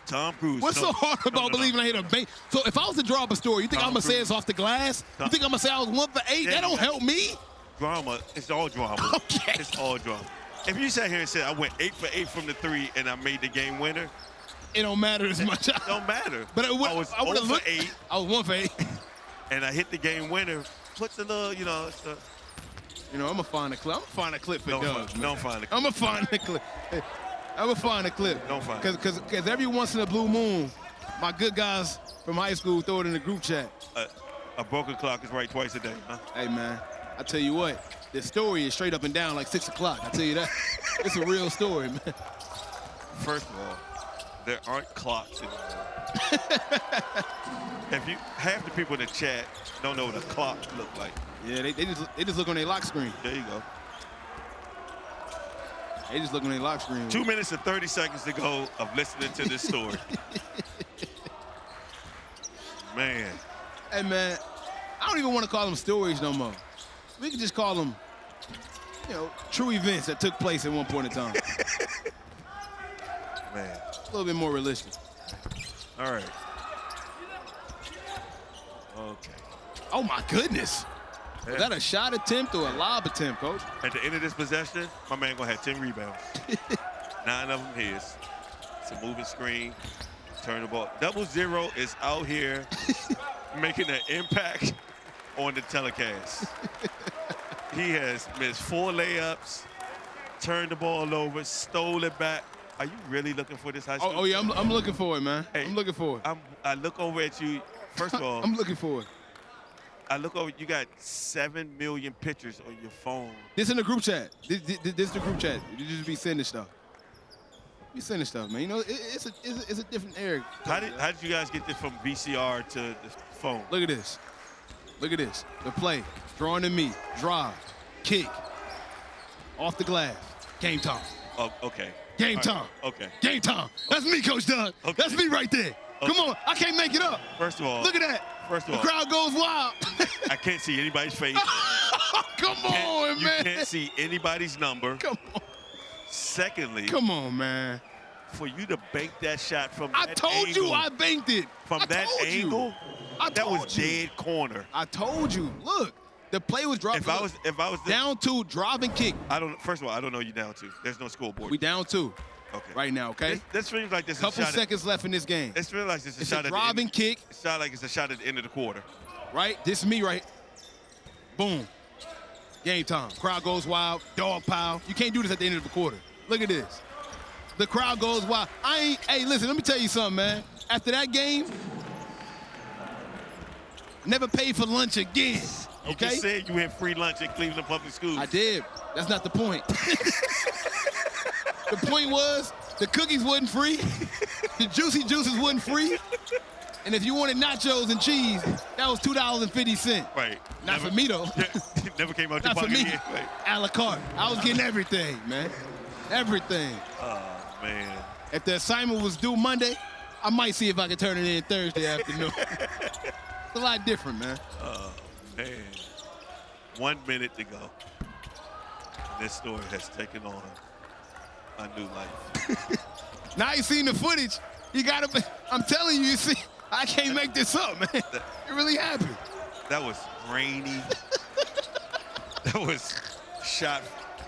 Tom Cruise. What's so hard about believing I hit a bank? So if I was to draw up a story, you think I'm going to say it's off the glass? You think I'm going to say I was 1 for 8? That don't help me. Drama. It's all drama. Okay. It's all drama. If you sat here and said I went 8 for 8 from the 3 and I made the game winner, It don't matter as much. It don't matter. But I was 0 for 8. I was 1 for 8. And I hit the game winner. Puts a little, you know, it's a, You know, I'm gonna find a clip. I'm gonna find a clip for Doug. Don't find a clip. I'm gonna find a clip. I'm gonna find a clip. Don't find it. Because every once in a blue moon, my good guys from high school throw it in the group chat. A broken clock is right twice a day, huh? Hey, man, I tell you what, this story is straight up and down like 6 o'clock. I tell you that. It's a real story, man. First of all, there aren't clocks anymore. Half the people in the chat don't know what a clock look like. Yeah, they just look on their lock screen. There you go. They just look on their lock screen. 2 minutes and 30 seconds to go of listening to this story. Man. Hey, man, I don't even want to call them stories no more. We can just call them, you know, true events that took place at one point in time. Man. A little bit more realistic. All right. Okay. Oh, my goodness. Was that a shot attempt or a lob attempt, Coach? At the end of this possession, my man gonna have 10 rebounds. 9 of them his. It's a moving screen. Turn the ball. 0 is out here making an impact on the telecast. He has missed 4 layups, turned the ball over, stole it back. Are you really looking for this high school? Oh yeah, I'm looking for it, man. Hey, I'm looking for it. I look over at you. First of all, I'm looking for it. I look over. You got 7 million pictures on your phone. This in the group chat. This is the group chat. You just be sending stuff. You sending stuff, man. You know, it's a different era. How did you guys get this from VCR to the phone? Look at this. Look at this. The play. Drawing to me. Drive. Kick. Off the glass. Game time. Oh, okay. Game All time. Right. Okay. Game time. That's me, Coach Doug. Okay. That's me right there. Okay. Come on. I can't make it up. First of all. Look at that. First of all. The crowd goes wild. I can't see anybody's face. Come on, man. You can't see anybody's number. Come on. Secondly. Come on, man. For you to bank that shot from I that told angle, you I banked it. From that angle, that was dead corner. I told you. Look, the play was dropped. If I was down 2, drive and kick. First of all, I don't know you down 2. There's no scoreboard. We down 2. Okay. Right now, okay? This feels like this is Couple a shot seconds left in this game. It's feels like this is It's a shot a at drive the end. and kick. It sounds like it's a shot at the end of the quarter. Right? This is me right. Boom. Game time. Crowd goes wild. Dog pile. You can't do this at the end of the quarter. Look at this. The crowd goes wild. Hey, listen, let me tell you something, man. After that game, never paid for lunch again. Okay? You just said you had free lunch at Cleveland Public Schools. I did. That's not the point. The point was the cookies wasn't free. The juicy juices wasn't free. And if you wanted nachos and cheese, that was $2.50. Right. Not for me, though. Never came out your Not for pocket me. again. Right. A la carte. I was getting everything, man. Everything. Oh, man. If the assignment was due Monday, I might see if I could turn it in Thursday afternoon. It's a lot different, man. Oh, man. 1 minute to go. This story has taken on a new life. Now you seen the footage. You gotta, I'm telling you, you see, I can't make this up, man. It really happened. That was rainy. That was shot.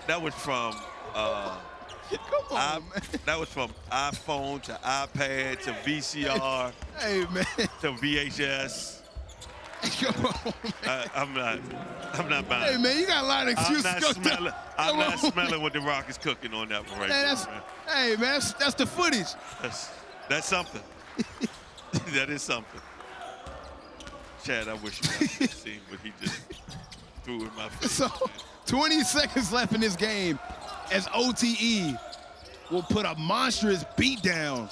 That was from Come on, man. That was from iPhone to iPad to VCR. Hey, man. To VHS. Come on, man. I'm not buying. Hey, man, you got a lot of excuses. I'm not smelling what the Rock is cooking on that one right man, there, man. Hey, man, that's the footage. That's something. That is something. Chad, I wish you guys could see what he just threw in my face. So, 20 seconds left in this game as OTE will put a monstrous beat down.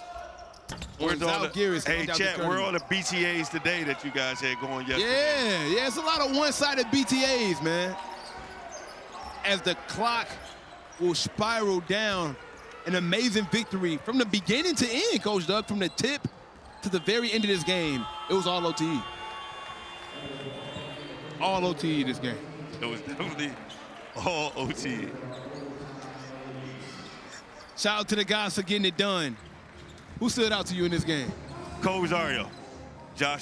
Where's all Zalgiris? Hey, Chad, where are all the BTAs today that you guys had going yesterday? Yeah, it's a lot of one-sided BTAs, man. As the clock will spiral down, an amazing victory from the beginning to end, Coach Doug, from the tip to the very end of this game. It was all OTE. All OTE this game. It was definitely all OTE. Shout out to the guys for getting it done. Who stood out to you in this game? Cole Rosario, Josh